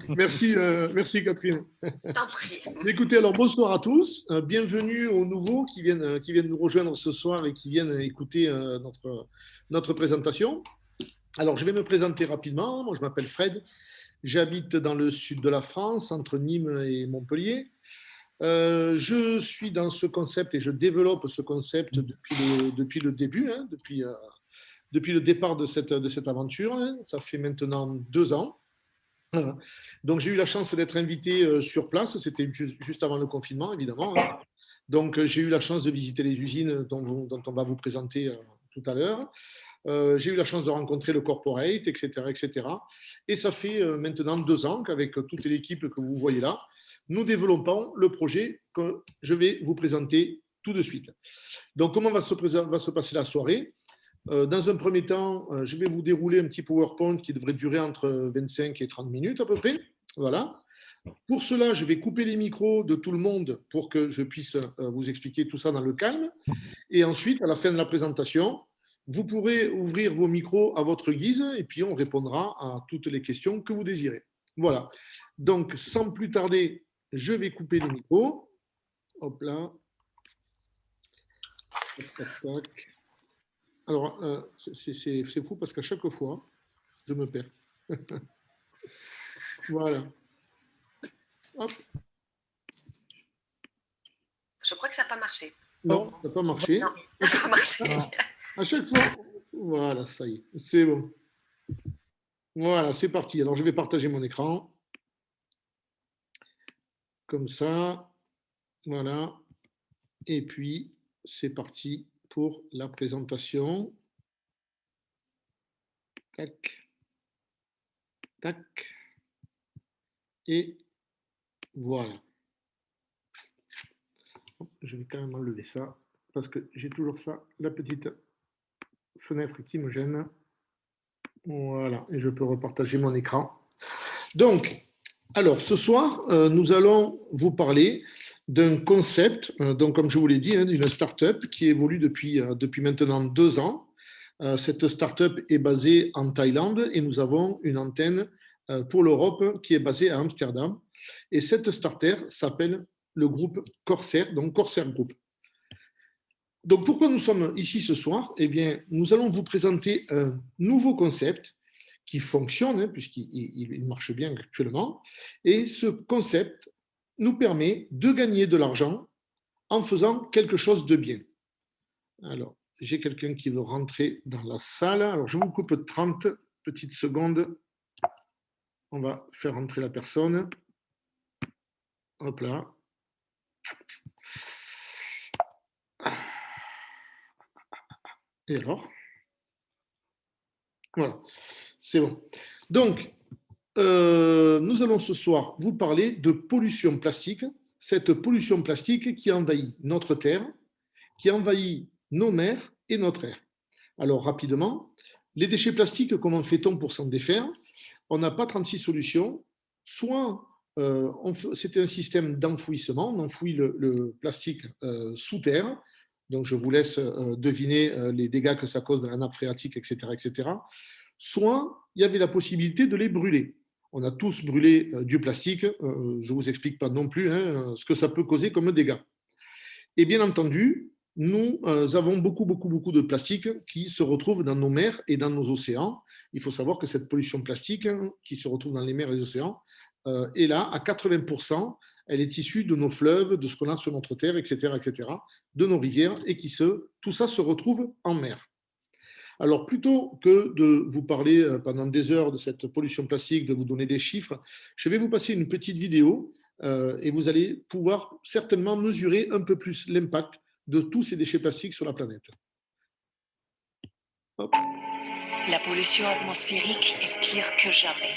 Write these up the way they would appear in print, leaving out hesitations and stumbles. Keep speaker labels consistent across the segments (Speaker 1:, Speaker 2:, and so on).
Speaker 1: Merci, merci Catherine.
Speaker 2: T'en prie.
Speaker 1: Écoutez, alors bonsoir à tous. Bienvenue aux nouveaux qui viennent nous rejoindre ce soir et qui viennent écouter notre présentation. Alors, je vais me présenter rapidement. Moi, je m'appelle Fred. J'habite dans le sud de la France, entre Nîmes et Montpellier. Je suis dans ce concept et je développe ce concept depuis le début, hein, depuis le départ de cette aventure. Hein. Ça fait maintenant 2 ans. Voilà. Donc j'ai eu la chance d'être invité sur place, c'était juste avant le confinement évidemment. Hein. Donc j'ai eu la chance de visiter les usines dont on va vous présenter tout à l'heure. J'ai eu la chance de rencontrer le corporate, etc. etc. Et cetera. Et ça fait maintenant 2 ans qu'avec toute l'équipe que vous voyez là, nous développons le projet que je vais vous présenter tout de suite. Donc comment va se passer la soirée? Dans un premier temps, je vais vous dérouler un petit PowerPoint qui devrait durer entre 25 et 30 minutes à peu près. Voilà. Pour cela, je vais couper les micros de tout le monde pour que je puisse vous expliquer tout ça dans le calme. Et ensuite, à la fin de la présentation, vous pourrez ouvrir vos micros à votre guise et puis on répondra à toutes les questions que vous désirez. Voilà. Donc, sans plus tarder, je vais couper les micros. Hop là. Tac, tac, tac. Alors, c'est fou parce qu'à chaque fois, je me perds. Voilà. Hop.
Speaker 2: Je crois que ça n'a pas marché.
Speaker 1: Non, ça n'a pas marché.
Speaker 2: Non, ça n'a pas marché.
Speaker 1: À chaque fois, voilà, ça y est, c'est bon. Voilà, c'est parti. Alors, je vais partager mon écran. Comme ça. Voilà. Et puis, c'est parti pour la présentation. Tac. Tac. Et voilà. Je vais quand même enlever ça parce que j'ai toujours ça, la petite fenêtre qui me gêne. Voilà, et je peux repartager mon écran. Donc, alors ce soir, nous allons vous parler d'un concept, donc comme je vous l'ai dit, hein, d'une start-up qui évolue depuis maintenant 2 ans. Cette start-up est basée en Thaïlande et nous avons une antenne pour l'Europe qui est basée à Amsterdam. Et cette start-up s'appelle le groupe Corsair, donc Corsair Group. Donc pourquoi nous sommes ici ce soir? Eh bien, nous allons vous présenter un nouveau concept qui fonctionne, hein, puisqu'il marche bien actuellement. Et ce concept nous permet de gagner de l'argent en faisant quelque chose de bien. Alors, j'ai quelqu'un qui veut rentrer dans la salle. Alors, je vous coupe 30 petites secondes. On va faire rentrer la personne. Hop là. Et alors? Voilà, c'est bon. Donc, nous allons ce soir vous parler de pollution plastique, cette pollution plastique qui envahit notre Terre, qui envahit nos mers et notre air. Alors rapidement, les déchets plastiques, comment fait-on pour s'en défaire? On n'a pas 36 solutions. Soit c'est un système d'enfouissement, on enfouit le plastique sous terre, donc je vous laisse deviner les dégâts que ça cause dans la nappe phréatique, etc., etc. Soit il y avait la possibilité de les brûler. On a tous brûlé du plastique, je ne vous explique pas non plus hein, ce que ça peut causer comme dégâts. Et bien entendu, nous avons beaucoup de plastique qui se retrouve dans nos mers et dans nos océans. Il faut savoir que cette pollution plastique hein, qui se retrouve dans les mers et les océans est là à 80%. Elle est issue de nos fleuves, de ce qu'on a sur notre terre, etc., de nos rivières, et tout ça se retrouve en mer. Alors, plutôt que de vous parler pendant des heures de cette pollution plastique, de vous donner des chiffres, je vais vous passer une petite vidéo et vous allez pouvoir certainement mesurer un peu plus l'impact de tous ces déchets plastiques sur la planète. Hop.
Speaker 3: La pollution atmosphérique est pire que jamais.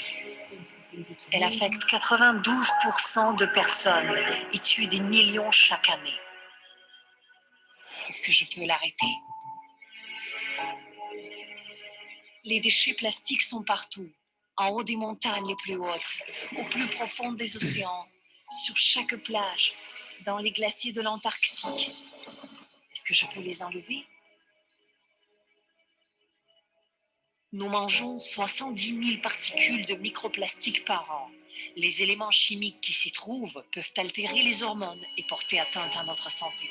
Speaker 3: Elle affecte 92% de personnes et tue des millions chaque année. Est-ce que je peux l'arrêter? Les déchets plastiques sont partout, en haut des montagnes les plus hautes, au plus profond des océans, sur chaque plage, dans les glaciers de l'Antarctique. Est-ce que je peux les enlever? Nous mangeons 70 000 particules de microplastiques par an. Les éléments chimiques qui s'y trouvent peuvent altérer les hormones et porter atteinte à notre santé.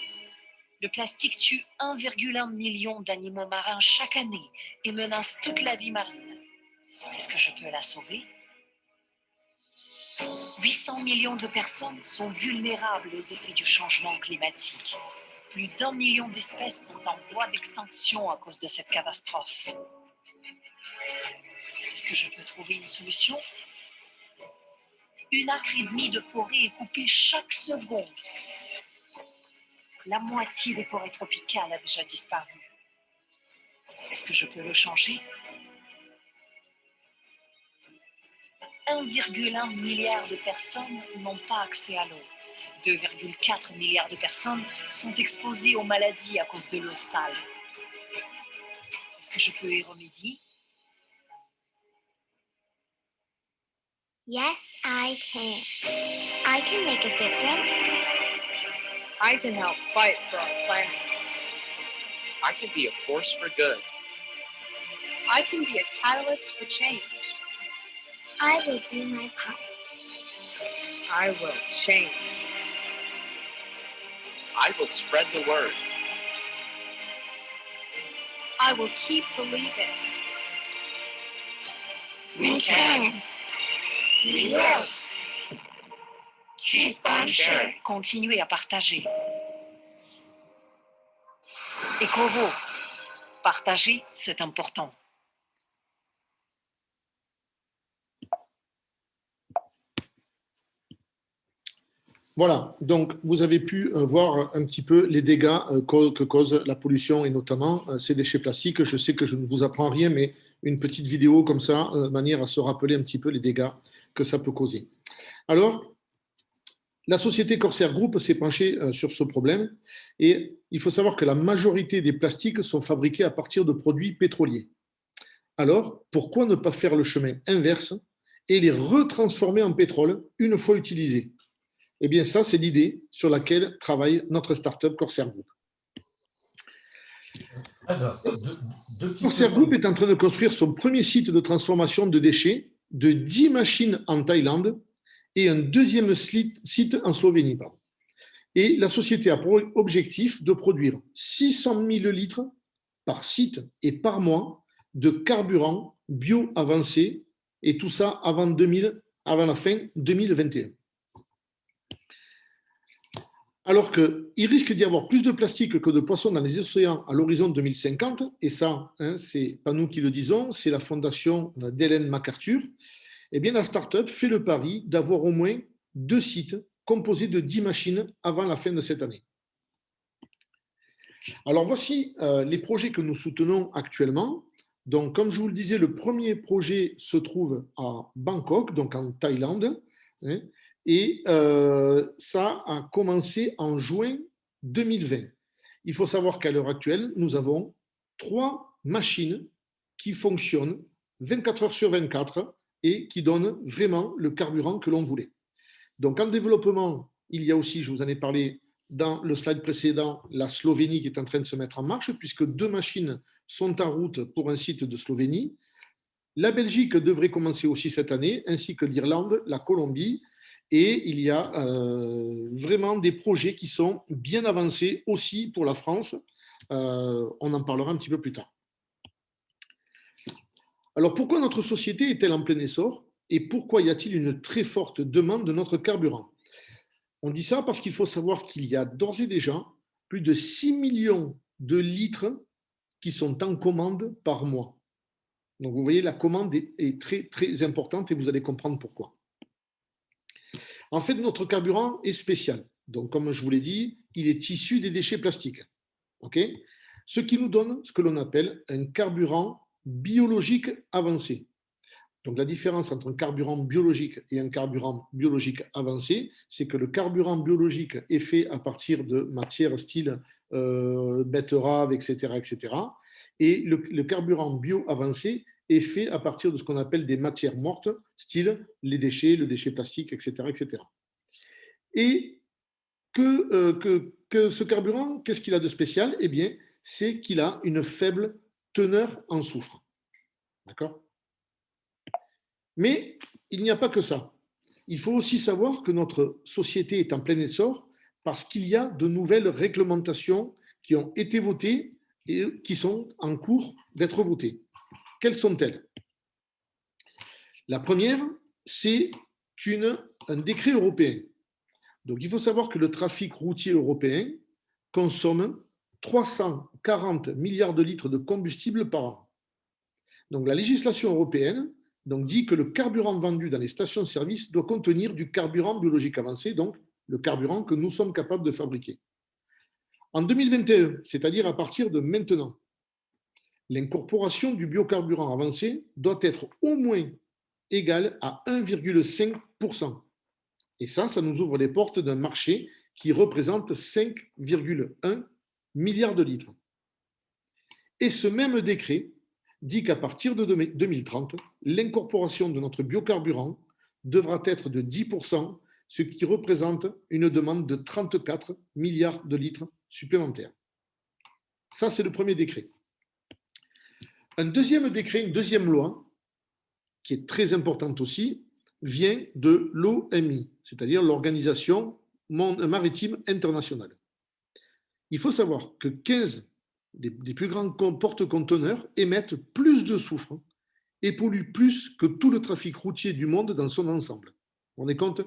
Speaker 3: Le plastique tue 1,1 million d'animaux marins chaque année et menace toute la vie marine. Est-ce que je peux la sauver? 800 millions de personnes sont vulnérables aux effets du changement climatique. Plus d'1 million d'espèces sont en voie d'extinction à cause de cette catastrophe. Est-ce que je peux trouver une solution? 1,5 acre de forêt est coupée chaque seconde. La moitié des forêts tropicales a déjà disparu. Est-ce que je peux le changer? 1,1 milliard de personnes n'ont pas accès à l'eau. 2,4 milliards de personnes sont exposées aux maladies à cause de l'eau sale. Est-ce que je peux y remédier?
Speaker 4: Yes, I can. I can make a difference.
Speaker 5: I can help fight for our planet.
Speaker 6: I can be a force for good.
Speaker 5: I can be a catalyst for change.
Speaker 4: I will do my part.
Speaker 5: I will change.
Speaker 6: I will spread the word.
Speaker 5: I will keep believing.
Speaker 4: We can. We will. Keep on sharing.
Speaker 3: Continuez à partager. Ecovo, partager, c'est important.
Speaker 1: Voilà, donc vous avez pu voir un petit peu les dégâts que cause la pollution et notamment ces déchets plastiques. Je sais que je ne vous apprends rien, mais une petite vidéo comme ça, de manière à se rappeler un petit peu les dégâts que ça peut causer. Alors, la société Corsair Group s'est penchée sur ce problème et il faut savoir que la majorité des plastiques sont fabriqués à partir de produits pétroliers. Alors, pourquoi ne pas faire le chemin inverse et les retransformer en pétrole une fois utilisés? Eh bien, ça, c'est l'idée sur laquelle travaille notre start-up Corsair Group. Corsair Group est en train de construire son premier site de transformation de déchets de 10 machines en Thaïlande et un deuxième site en Slovénie. Et la société a pour objectif de produire 600 000 litres par site et par mois de carburant bio-avancé, et tout ça avant la fin 2021. Alors qu'il risque d'y avoir plus de plastique que de poissons dans les océans à l'horizon 2050, et ça, ce n'est pas nous qui le disons, c'est la fondation d'Ellen MacArthur, eh bien la start-up fait le pari d'avoir au moins 2 sites composés de 10 machines avant la fin de cette année. Alors voici les projets que nous soutenons actuellement. Donc, comme je vous le disais, le premier projet se trouve à Bangkok, donc en Thaïlande, et ça a commencé en juin 2020. Il faut savoir qu'à l'heure actuelle, nous avons 3 machines qui fonctionnent 24 heures sur 24 et qui donnent vraiment le carburant que l'on voulait. Donc, en développement, il y a aussi, je vous en ai parlé dans le slide précédent, la Slovénie qui est en train de se mettre en marche, puisque 2 machines sont en route pour un site de Slovénie. La Belgique devrait commencer aussi cette année, ainsi que l'Irlande, la Colombie. Et il y a vraiment des projets qui sont bien avancés aussi pour la France. On en parlera un petit peu plus tard. Alors, pourquoi notre société est-elle en plein essor et pourquoi y a-t-il une très forte demande de notre carburant? On dit ça parce qu'il faut savoir qu'il y a d'ores et déjà plus de 6 millions de litres qui sont en commande par mois. Donc, vous voyez, la commande est très, très importante et vous allez comprendre pourquoi. En fait, notre carburant est spécial. Donc, comme je vous l'ai dit, il est issu des déchets plastiques. Okay, ce qui nous donne ce que l'on appelle un carburant biologique avancé. Donc, la différence entre un carburant biologique et un carburant biologique avancé, c'est que le carburant biologique est fait à partir de matières style betterave, etc., etc. Et le carburant bio-avancé est fait à partir de ce qu'on appelle des matières mortes, style les déchets, le déchet plastique, etc., etc. Et que ce carburant, qu'est-ce qu'il a de spécial? Eh bien, c'est qu'il a une faible teneur en soufre. D'accord? Mais il n'y a pas que ça. Il faut aussi savoir que notre société est en plein essor parce qu'il y a de nouvelles réglementations qui ont été votées et qui sont en cours d'être votées. Quelles sont-elles? La première, c'est un décret européen. Donc, il faut savoir que le trafic routier européen consomme 340 milliards de litres de combustible par an. Donc, la législation européenne dit que le carburant vendu dans les stations-service doit contenir du carburant biologique avancé, donc le carburant que nous sommes capables de fabriquer. En 2021, c'est-à-dire à partir de maintenant, l'incorporation du biocarburant avancé doit être au moins égale à 1,5%. Et ça nous ouvre les portes d'un marché qui représente 5,1 milliards de litres. Et ce même décret dit qu'à partir de 2030, l'incorporation de notre biocarburant devra être de 10%, ce qui représente une demande de 34 milliards de litres supplémentaires. Ça, c'est le premier décret. Un deuxième décret, une deuxième loi, qui est très importante aussi, vient de l'OMI, c'est-à-dire l'Organisation maritime internationale. Il faut savoir que 15 des plus grands porte-conteneurs émettent plus de soufre et polluent plus que tout le trafic routier du monde dans son ensemble. On est compte,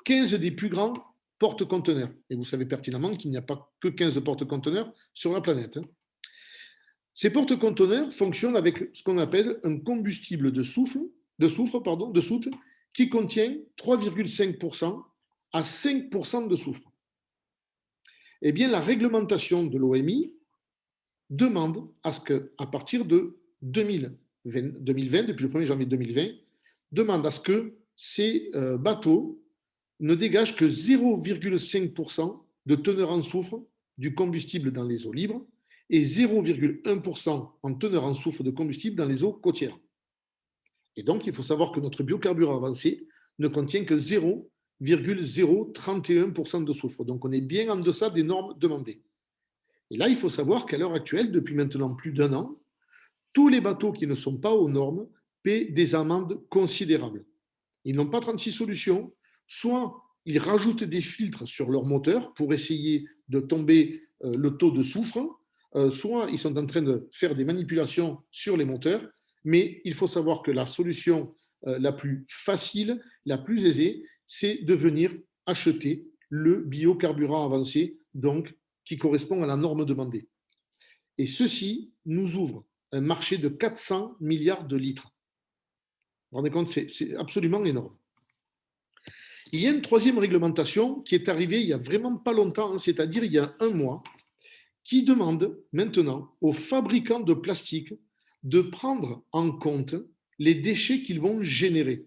Speaker 1: 15 des plus grands porte-conteneurs. Et vous savez pertinemment qu'il n'y a pas que 15 porte-conteneurs sur la planète. Ces porte-conteneurs fonctionnent avec ce qu'on appelle un combustible de soute qui contient 3,5% à 5% de soufre. Eh bien, la réglementation de l'OMI demande à ce qu'à partir de 2020, depuis le 1er janvier 2020, demande à ce que ces bateaux ne dégagent que 0,5% de teneur en soufre du combustible dans les eaux libres et 0,1% en teneur en soufre de combustible dans les eaux côtières. Et donc, il faut savoir que notre biocarburant avancé ne contient que 0,031% de soufre. Donc, on est bien en deçà des normes demandées. Et là, il faut savoir qu'à l'heure actuelle, depuis maintenant plus d'un an, tous les bateaux qui ne sont pas aux normes paient des amendes considérables. Ils n'ont pas 36 solutions. Soit ils rajoutent des filtres sur leur moteur pour essayer de tomber le taux de soufre, soit ils sont en train de faire des manipulations sur les moteurs. Mais il faut savoir que la solution la plus facile, la plus aisée, c'est de venir acheter le biocarburant avancé, donc qui correspond à la norme demandée. Et ceci nous ouvre un marché de 400 milliards de litres. Vous vous rendez compte, c'est absolument énorme. Il y a une troisième réglementation qui est arrivée il n'y a vraiment pas longtemps, c'est-à-dire il y a un mois, qui demande maintenant aux fabricants de plastique de prendre en compte les déchets qu'ils vont générer.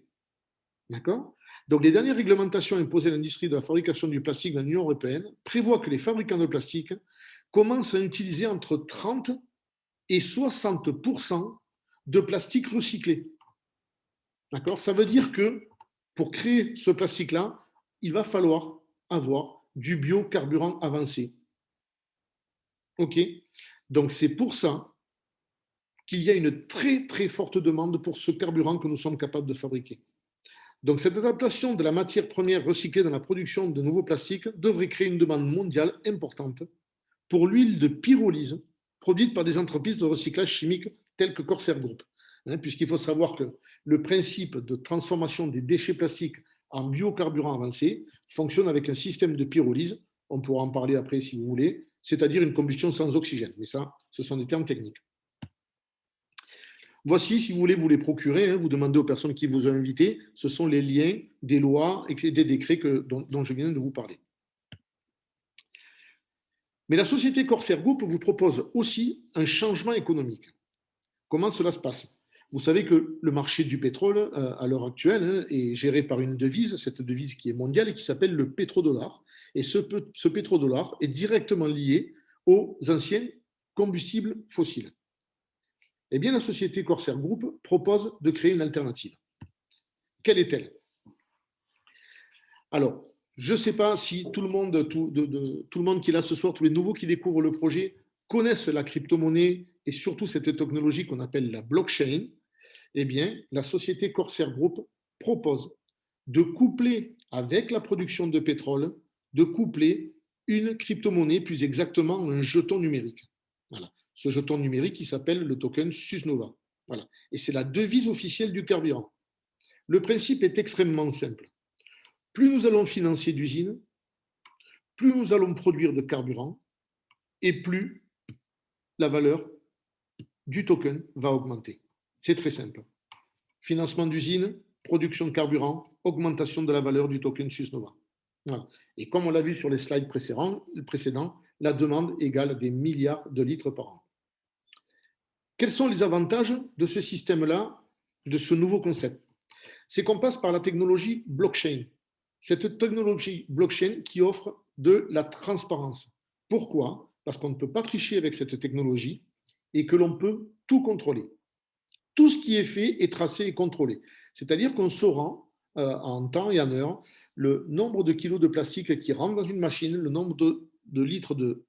Speaker 1: D'accord? Donc, les dernières réglementations imposées à l'industrie de la fabrication du plastique dans l'Union européenne prévoient que les fabricants de plastique commencent à utiliser entre 30 et 60% de plastique recyclé. D'accord? Ça veut dire que pour créer ce plastique-là, il va falloir avoir du biocarburant avancé. OK? Donc, c'est pour ça qu'il y a une très, très forte demande pour ce carburant que nous sommes capables de fabriquer. Donc, cette adaptation de la matière première recyclée dans la production de nouveaux plastiques devrait créer une demande mondiale importante pour l'huile de pyrolyse produite par des entreprises de recyclage chimique telles que Corsair Group. Puisqu'il faut savoir que le principe de transformation des déchets plastiques en biocarburant avancé fonctionne avec un système de pyrolyse, on pourra en parler après si vous voulez, c'est-à-dire une combustion sans oxygène. Mais ça, ce sont des termes techniques. Voici, si vous voulez vous les procurer, vous demandez aux personnes qui vous ont invité, ce sont les liens des lois et des décrets dont je viens de vous parler. Mais la société Corsair Group vous propose aussi un changement économique. Comment cela se passe? Vous savez que le marché du pétrole, à l'heure actuelle, est géré par une devise, cette devise qui est mondiale et qui s'appelle le pétrodollar. Et ce pétrodollar est directement lié aux anciens combustibles fossiles. Eh bien, la société Corsair Group propose de créer une alternative. Quelle est-elle? Alors, je ne sais pas si tout le monde qui est là ce soir, tous les nouveaux qui découvrent le projet, connaissent la crypto-monnaie et surtout cette technologie qu'on appelle la blockchain. Eh bien, la société Corsair Group propose de coupler avec la production de pétrole, de coupler une crypto-monnaie, plus exactement un jeton numérique. Voilà. Ce jeton numérique qui s'appelle le token SUSNOVA. Voilà. Et c'est la devise officielle du carburant. Le principe est extrêmement simple. Plus nous allons financer d'usines, plus nous allons produire de carburant et plus la valeur du token va augmenter. C'est très simple. Financement d'usines, production de carburant, augmentation de la valeur du token SUSNOVA. Voilà. Et comme on l'a vu sur les slides précédents, la demande égale des milliards de litres par an. Quels sont les avantages de ce système-là, de ce nouveau concept? C'est qu'on passe par la technologie blockchain. Cette technologie blockchain qui offre de la transparence. Pourquoi? Parce qu'on ne peut pas tricher avec cette technologie et que l'on peut tout contrôler. Tout ce qui est fait est tracé et contrôlé. C'est-à-dire qu'on saura en temps et en heure le nombre de kilos de plastique qui rentre dans une machine, le nombre de litres de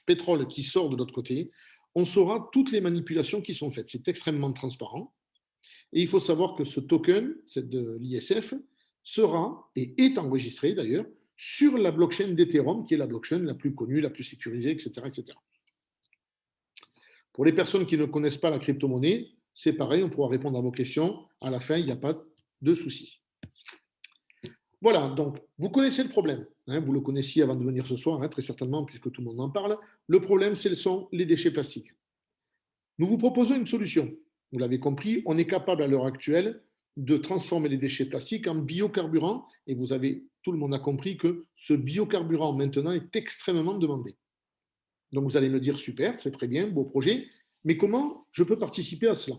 Speaker 1: pétrole qui sort de l'autre côté. On saura toutes les manipulations qui sont faites. C'est extrêmement transparent. Et il faut savoir que ce token, c'est de l'ISF, sera et est enregistré d'ailleurs sur la blockchain d'Ethereum, qui est la blockchain la plus connue, la plus sécurisée, etc., etc. Pour les personnes qui ne connaissent pas la crypto-monnaie, c'est pareil, on pourra répondre à vos questions. À la fin, il n'y a pas de souci. Voilà, donc vous connaissez le problème. Hein, vous le connaissiez avant de venir ce soir, hein, très certainement, puisque tout le monde en parle. Le problème, ce sont les déchets plastiques. Nous vous proposons une solution. Vous l'avez compris, on est capable à l'heure actuelle de transformer les déchets plastiques en biocarburant. Et tout le monde a compris que ce biocarburant maintenant est extrêmement demandé. Donc vous allez me dire, super, c'est très bien, beau projet, mais comment je peux participer à cela?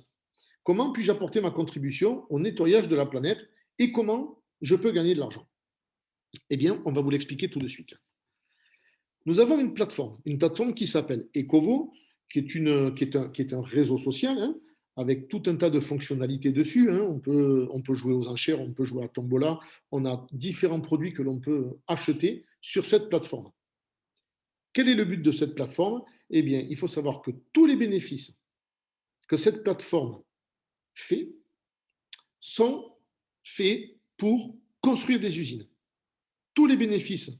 Speaker 1: Comment puis-je apporter ma contribution au nettoyage de la planète et comment je peux gagner de l'argent? Eh bien, on va vous l'expliquer tout de suite. Nous avons une plateforme qui s'appelle Ecovo, qui est un réseau social, hein, avec tout un tas de fonctionnalités dessus. Hein. On peut jouer aux enchères, on peut jouer à Tombola, on a différents produits que l'on peut acheter sur cette plateforme. Quel est le but de cette plateforme? Eh bien, il faut savoir que tous les bénéfices que cette plateforme fait sont faits pour construire des usines. Tous les bénéfices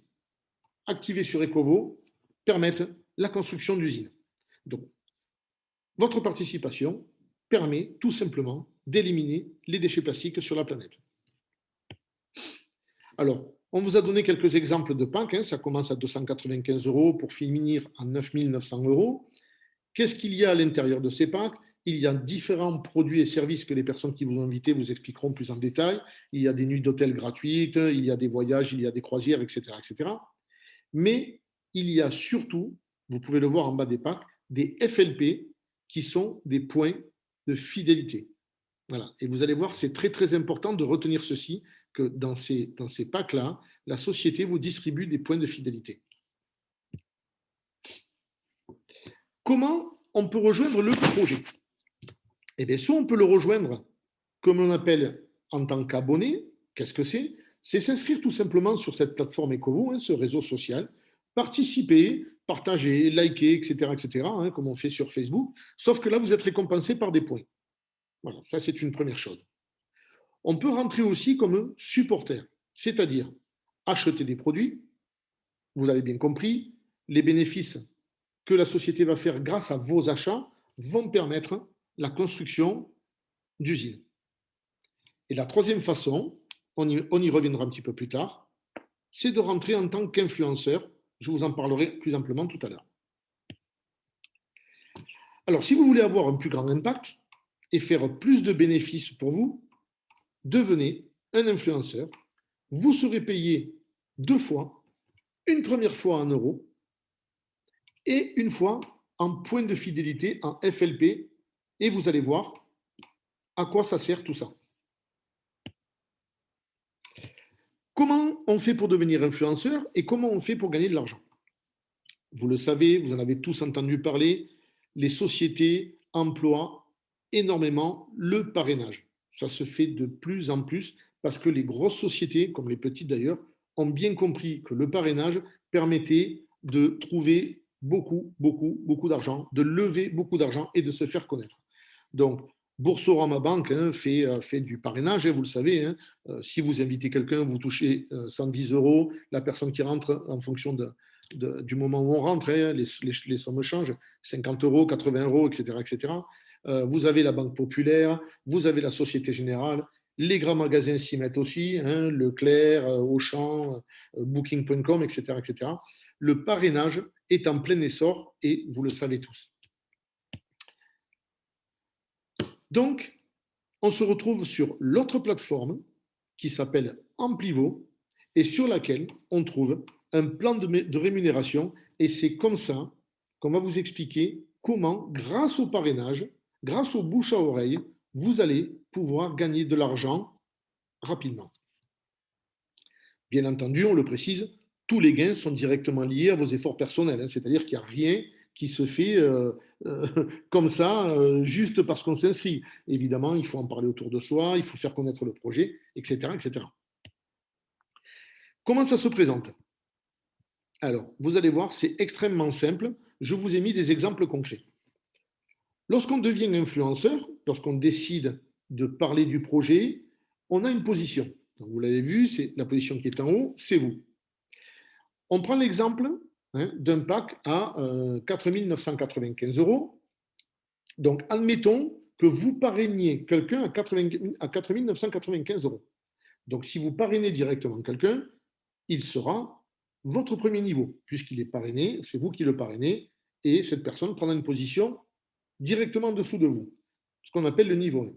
Speaker 1: activés sur Ecovo permettent la construction d'usines. Donc, votre participation permet tout simplement d'éliminer les déchets plastiques sur la planète. Alors, on vous a donné quelques exemples de packs. Hein, ça commence à 295 € pour finir à 9 900 €. Qu'est-ce qu'il y a à l'intérieur de ces packs? Il y a différents produits et services que les personnes qui vous ont invité vous expliqueront plus en détail. Il y a des nuits d'hôtel gratuites, il y a des voyages, il y a des croisières, etc., etc. Mais il y a surtout, vous pouvez le voir en bas des packs, des FLP qui sont des points de fidélité. Voilà. Et vous allez voir, c'est très, très important de retenir ceci, que dans ces packs-là, la société vous distribue des points de fidélité. Comment on peut rejoindre le projet? Eh bien, soit on peut le rejoindre comme on appelle en tant qu'abonné. Qu'est-ce que c'est? C'est s'inscrire tout simplement sur cette plateforme Ecovo, hein, ce réseau social, participer, partager, liker, etc., etc., hein, comme on fait sur Facebook. Sauf que là, vous êtes récompensé par des points. Voilà, ça c'est une première chose. On peut rentrer aussi comme supporter, c'est-à-dire acheter des produits. Vous avez bien compris, les bénéfices que la société va faire grâce à vos achats vont permettre la construction d'usines. Et la troisième façon, on y reviendra un petit peu plus tard, c'est de rentrer en tant qu'influenceur. Je vous en parlerai plus amplement tout à l'heure. Alors, si vous voulez avoir un plus grand impact et faire plus de bénéfices pour vous, devenez un influenceur. Vous serez payé 2 fois, une première fois en euros et une fois en points de fidélité, en FLP, et vous allez voir à quoi ça sert tout ça. Comment on fait pour devenir influenceur et comment on fait pour gagner de l'argent? Vous le savez, vous en avez tous entendu parler, les sociétés emploient énormément le parrainage. Ça se fait de plus en plus parce que les grosses sociétés, comme les petites d'ailleurs, ont bien compris que le parrainage permettait de trouver beaucoup d'argent, de lever beaucoup d'argent et de se faire connaître. Donc, Boursorama Banque fait du parrainage, vous le savez. Si vous invitez quelqu'un, vous touchez 110 euros. La personne qui rentre, en fonction du moment où on rentre, les sommes changent, 50 euros, 80 euros, etc. etc. Vous avez la Banque Populaire, vous avez la Société Générale, les grands magasins s'y mettent aussi, Leclerc, Auchan, Booking.com, etc., etc. Le parrainage est en plein essor et vous le savez tous. Donc, on se retrouve sur l'autre plateforme qui s'appelle Amplivo et sur laquelle on trouve un plan de rémunération. Et c'est comme ça qu'on va vous expliquer comment, grâce au parrainage, grâce au bouche à oreille, vous allez pouvoir gagner de l'argent rapidement. Bien entendu, on le précise, tous les gains sont directement liés à vos efforts personnels, c'est-à-dire qu'il n'y a rien qui se fait comme ça, juste parce qu'on s'inscrit. Évidemment, il faut en parler autour de soi, il faut faire connaître le projet, etc., etc. Comment ça se présente? Alors, vous allez voir, c'est extrêmement simple. Je vous ai mis des exemples concrets. Lorsqu'on devient influenceur, lorsqu'on décide de parler du projet, on a une position. Donc, vous l'avez vu, c'est la position qui est en haut, c'est vous. On prend l'exemple d'un pack à 4 995 euros. Donc, admettons que vous parrainiez quelqu'un à 4 995 euros. Donc, si vous parrainez directement quelqu'un, il sera votre premier niveau, puisqu'il est parrainé, c'est vous qui le parrainez, et cette personne prendra une position directement en dessous de vous, ce qu'on appelle le niveau 1.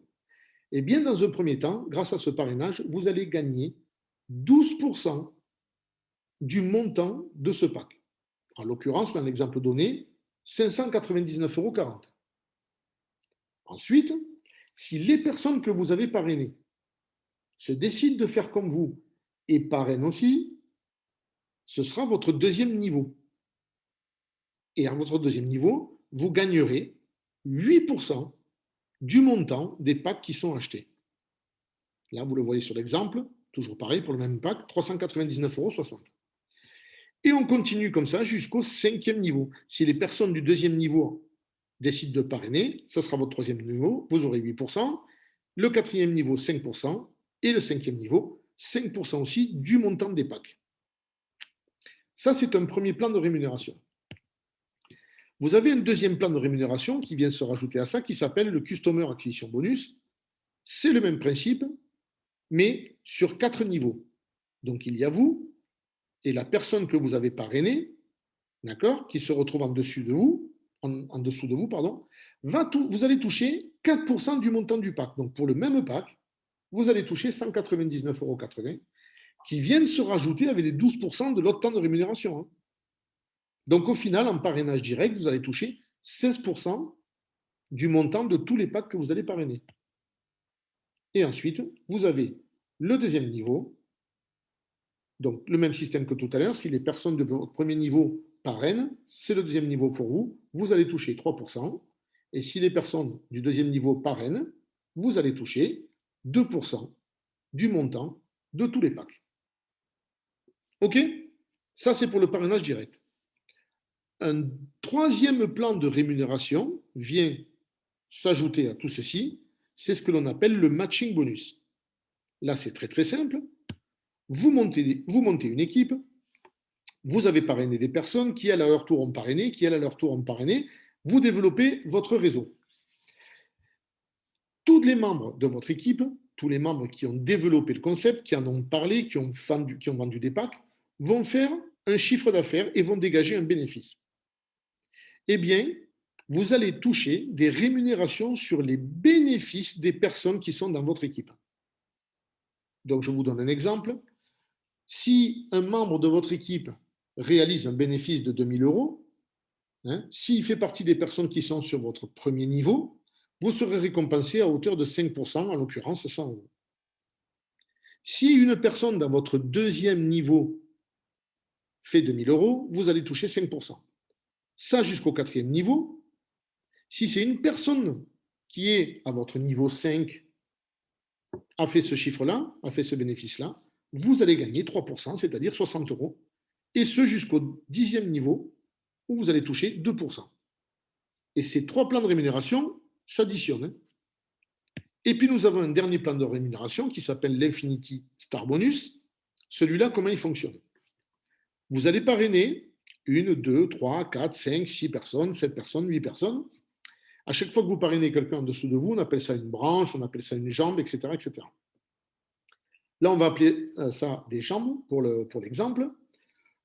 Speaker 1: Et bien, dans un premier temps, grâce à ce parrainage, vous allez gagner 12% du montant de ce pack. En l'occurrence, dans l'exemple donné, 599,40 euros. Ensuite, si les personnes que vous avez parrainées se décident de faire comme vous et parrainent aussi, ce sera votre deuxième niveau. Et à votre deuxième niveau, vous gagnerez 8% du montant des packs qui sont achetés. Là, vous le voyez sur l'exemple, toujours pareil pour le même pack, 399,60 euros. Et on continue comme ça jusqu'au 5e niveau. Si les personnes du 2e niveau décident de parrainer, ce sera votre 3e niveau, vous aurez 8%, le 4e niveau, 5%, et le 5e niveau, 5% aussi du montant des packs. Ça, c'est un premier plan de rémunération. Vous avez un deuxième plan de rémunération qui vient se rajouter à ça, qui s'appelle le Customer Acquisition Bonus. C'est le même principe, mais sur 4 niveaux. Donc, il y a vous et la personne que vous avez parrainée, d'accord, qui se retrouve en dessous de vous, vous allez toucher 4% du montant du pack. Donc, pour le même pack, vous allez toucher 199,80 euros qui viennent se rajouter avec les 12% de l'autre plan de rémunération. Donc, au final, en parrainage direct, vous allez toucher 16% du montant de tous les packs que vous allez parrainer. Et ensuite, vous avez le deuxième niveau. Donc, le même système que tout à l'heure. Si les personnes de votre premier niveau parrainent, c'est le deuxième niveau pour vous. Vous allez toucher 3%. Et si les personnes du deuxième niveau parrainent, vous allez toucher 2% du montant de tous les packs. OK? Ça, c'est pour le parrainage direct. Un troisième plan de rémunération vient s'ajouter à tout ceci. C'est ce que l'on appelle le matching bonus. Là, c'est très, très simple. Vous montez une équipe, vous avez parrainé des personnes qui, à leur tour, ont parrainé, vous développez votre réseau. Tous les membres de votre équipe, tous les membres qui ont développé le concept, qui en ont parlé, qui ont vendu des packs, vont faire un chiffre d'affaires et vont dégager un bénéfice. Eh bien, vous allez toucher des rémunérations sur les bénéfices des personnes qui sont dans votre équipe. Donc, je vous donne un exemple. Si un membre de votre équipe réalise un bénéfice de 2 000 euros, s'il fait partie des personnes qui sont sur votre premier niveau, vous serez récompensé à hauteur de 5%, en l'occurrence 100 euros. Si une personne dans votre deuxième niveau fait 2 000 euros, vous allez toucher 5%. Ça jusqu'au 4e niveau. Si c'est une personne qui est à votre niveau 5, a fait ce chiffre-là, a fait ce bénéfice-là, vous allez gagner 3%, c'est-à-dire 60 euros, et ce jusqu'au 10e niveau, où vous allez toucher 2%. Et ces 3 plans de rémunération s'additionnent. Et puis, nous avons un dernier plan de rémunération qui s'appelle l'Infinity Star Bonus. Celui-là, comment il fonctionne? Vous allez parrainer 1, 2, 3, 4, 5, 6 personnes, 7 personnes, 8 personnes. À chaque fois que vous parrainez quelqu'un en dessous de vous, on appelle ça une branche, on appelle ça une jambe, etc., etc. Là, on va appeler ça des jambes pour l'exemple.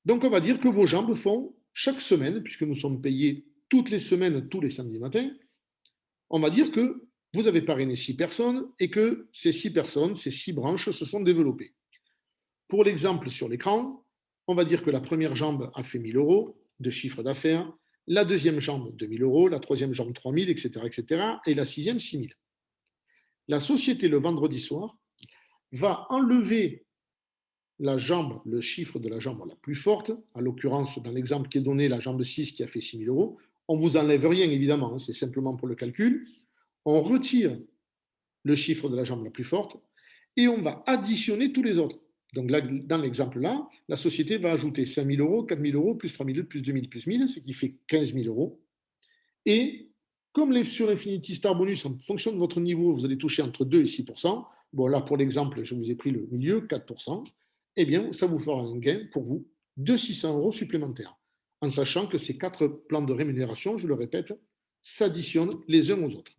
Speaker 1: Donc, on va dire que vos jambes font chaque semaine, puisque nous sommes payés toutes les semaines, tous les samedis matins, on va dire que vous avez parrainé 6 personnes et que ces 6 personnes, ces 6 branches se sont développées. Pour l'exemple sur l'écran, on va dire que la première jambe a fait 1 000 euros de chiffre d'affaires, la deuxième jambe 2 000 euros, la troisième jambe 3 000, etc., etc., et la sixième 6 000. La société, le vendredi soir, va enlever la jambe, le chiffre de la jambe la plus forte, en l'occurrence, dans l'exemple qui est donné, la jambe 6 qui a fait 6 000 euros. On ne vous enlève rien, évidemment, c'est simplement pour le calcul. On retire le chiffre de la jambe la plus forte et on va additionner tous les autres. Donc là, dans l'exemple-là, la société va ajouter 5 000 euros, 4 000 euros, plus 3 000, plus 2 000, plus 1 000, ce qui fait 15 000 euros. Et comme sur Infinity Star Bonus, en fonction de votre niveau, vous allez toucher entre 2 et 6%. Bon, là, pour l'exemple, je vous ai pris le milieu, 4%. Eh bien, ça vous fera un gain pour vous de 600 euros supplémentaires. En sachant que ces 4 plans de rémunération, je le répète, s'additionnent les uns aux autres.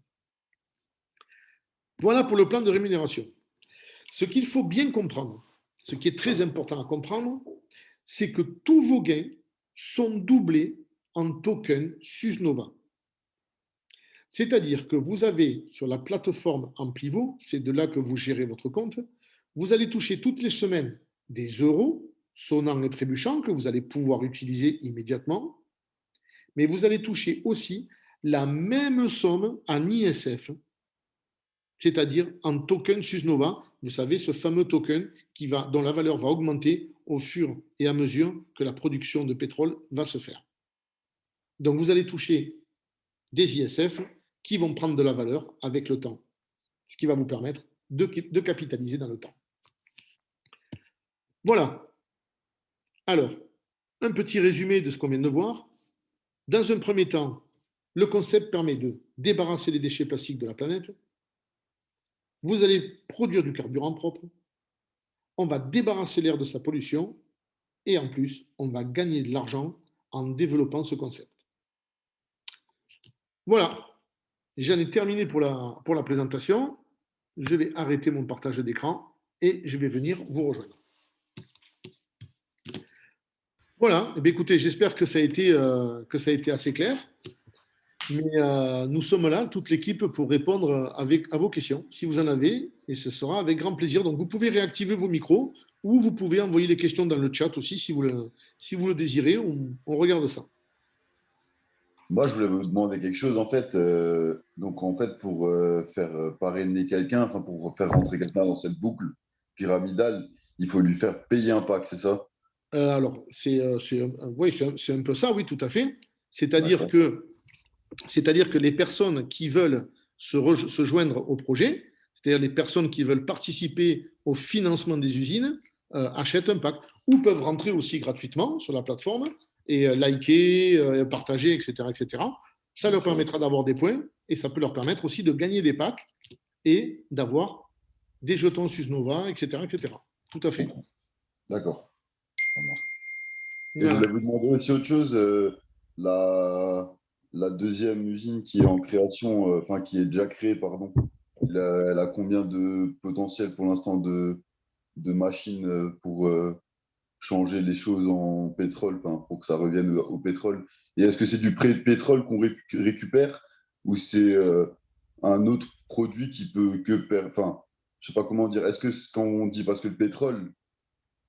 Speaker 1: Voilà pour le plan de rémunération. Ce qu'il faut bien comprendre, ce qui est très important à comprendre, c'est que tous vos gains sont doublés en tokens SUSNOVA. C'est-à-dire que vous avez sur la plateforme Amplivo, c'est de là que vous gérez votre compte, vous allez toucher toutes les semaines des euros sonnants et trébuchants que vous allez pouvoir utiliser immédiatement, mais vous allez toucher aussi la même somme en ISF, c'est-à-dire en token SUSNOVA, vous savez, ce fameux token dont la valeur va augmenter au fur et à mesure que la production de pétrole va se faire. Donc vous allez toucher des ISF qui vont prendre de la valeur avec le temps, ce qui va vous permettre de capitaliser dans le temps. Voilà. Alors, un petit résumé de ce qu'on vient de voir. Dans un premier temps, le concept permet de débarrasser les déchets plastiques de la planète. Vous allez produire du carburant propre. On va débarrasser l'air de sa pollution. Et en plus, on va gagner de l'argent en développant ce concept. Voilà. J'en ai terminé pour la présentation. Je vais arrêter mon partage d'écran et je vais venir vous rejoindre. Voilà, eh bien, écoutez, j'espère que ça a été assez clair. Mais nous sommes là, toute l'équipe, pour répondre à vos questions, si vous en avez, et ce sera avec grand plaisir. Donc, vous pouvez réactiver vos micros ou vous pouvez envoyer les questions dans le chat aussi, si vous le désirez. On regarde ça.
Speaker 7: Moi, je voulais vous demander quelque chose, en fait. Donc, en fait, pour faire parrainer quelqu'un, enfin, pour faire rentrer quelqu'un dans cette boucle pyramidale, il faut lui faire payer un pack, c'est ça?
Speaker 1: Alors, oui, c'est un peu ça, oui, tout à fait. C'est-à-dire que les personnes qui veulent se joindre au projet, c'est-à-dire les personnes qui veulent participer au financement des usines, achètent un pack ou peuvent rentrer aussi gratuitement sur la plateforme et liker, partager, etc., etc. Ça leur permettra d'avoir des points et ça peut leur permettre aussi de gagner des packs et d'avoir des jetons SUSNOVA, etc., etc. Tout à fait.
Speaker 7: D'accord. Et
Speaker 1: Voilà.
Speaker 7: je voulais vous demander aussi autre chose. La deuxième usine qui est en création, enfin qui est déjà créée, pardon, elle a combien de potentiel pour l'instant de machines pour changer les choses en pétrole, enfin, pour que ça revienne au pétrole? Et est-ce que c'est du pétrole qu'on récupère ou c'est un autre produit qui peut enfin, je sais pas comment dire. Est-ce que quand on dit, parce que le pétrole,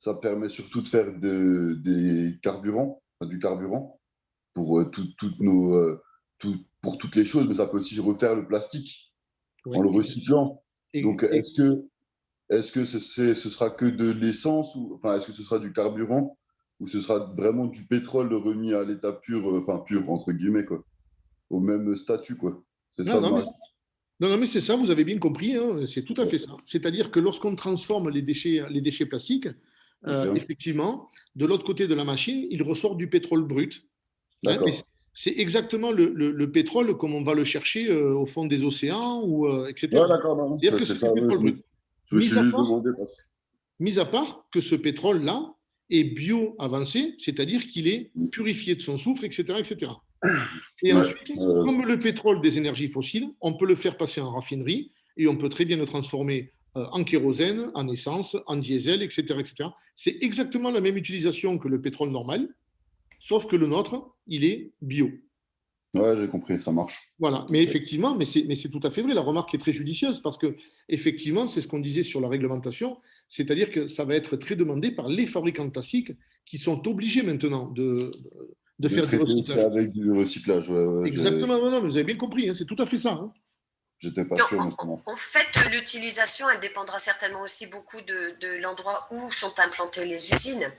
Speaker 7: ça permet surtout de faire des carburants, enfin, du carburant pour pour toutes les choses, mais ça peut aussi refaire le plastique en le recyclant. Donc, est-ce que ce sera que de l'essence ou enfin, est-ce que ce sera du carburant ou ce sera vraiment du pétrole remis à l'état pur, enfin pur entre guillemets, quoi, au même statut, quoi. C'est ça.
Speaker 1: Non, mais c'est ça, vous avez bien compris, hein, c'est tout à fait ça. C'est-à-dire que lorsqu'on transforme les déchets plastiques, effectivement, de l'autre côté de la machine, il ressort du pétrole brut. Hein, C'est exactement le pétrole comme on va le chercher au fond des océans, ou, etc.
Speaker 7: Ouais, d'accord, non,
Speaker 1: C'est-à-dire que
Speaker 7: c'est
Speaker 1: c'est
Speaker 7: ça.
Speaker 1: du pétrole brut.
Speaker 7: Je me suis
Speaker 1: Mis à
Speaker 7: juste
Speaker 1: part-
Speaker 7: demandé.
Speaker 1: Mis à part que ce pétrole-là est bio-avancé, c'est-à-dire qu'il est purifié de son soufre, etc. etc. Et
Speaker 7: Ouais,
Speaker 1: ensuite, comme le pétrole des énergies fossiles, on peut le faire passer en raffinerie et on peut très bien le transformer en kérosène, en essence, en diesel, etc. etc. C'est exactement la même utilisation que le pétrole normal, sauf que le nôtre, il est bio.
Speaker 7: ouais, j'ai compris, ça marche.
Speaker 1: Voilà, mais effectivement, c'est tout à fait vrai. La remarque est très judicieuse parce que, effectivement, c'est ce qu'on disait sur la réglementation, c'est-à-dire que ça va être très demandé par les fabricants de plastique qui sont obligés maintenant de faire du
Speaker 7: traiter aussi
Speaker 1: recyclage.
Speaker 7: avec du recyclage. Ouais,
Speaker 1: Exactement, non, mais vous avez bien compris, hein, c'est tout à fait ça. Hein.
Speaker 7: j'étais pas
Speaker 2: Non,
Speaker 7: sûr, mais ça marche.
Speaker 2: en fait, l'utilisation, elle dépendra certainement aussi beaucoup de l'endroit où sont implantées les usines.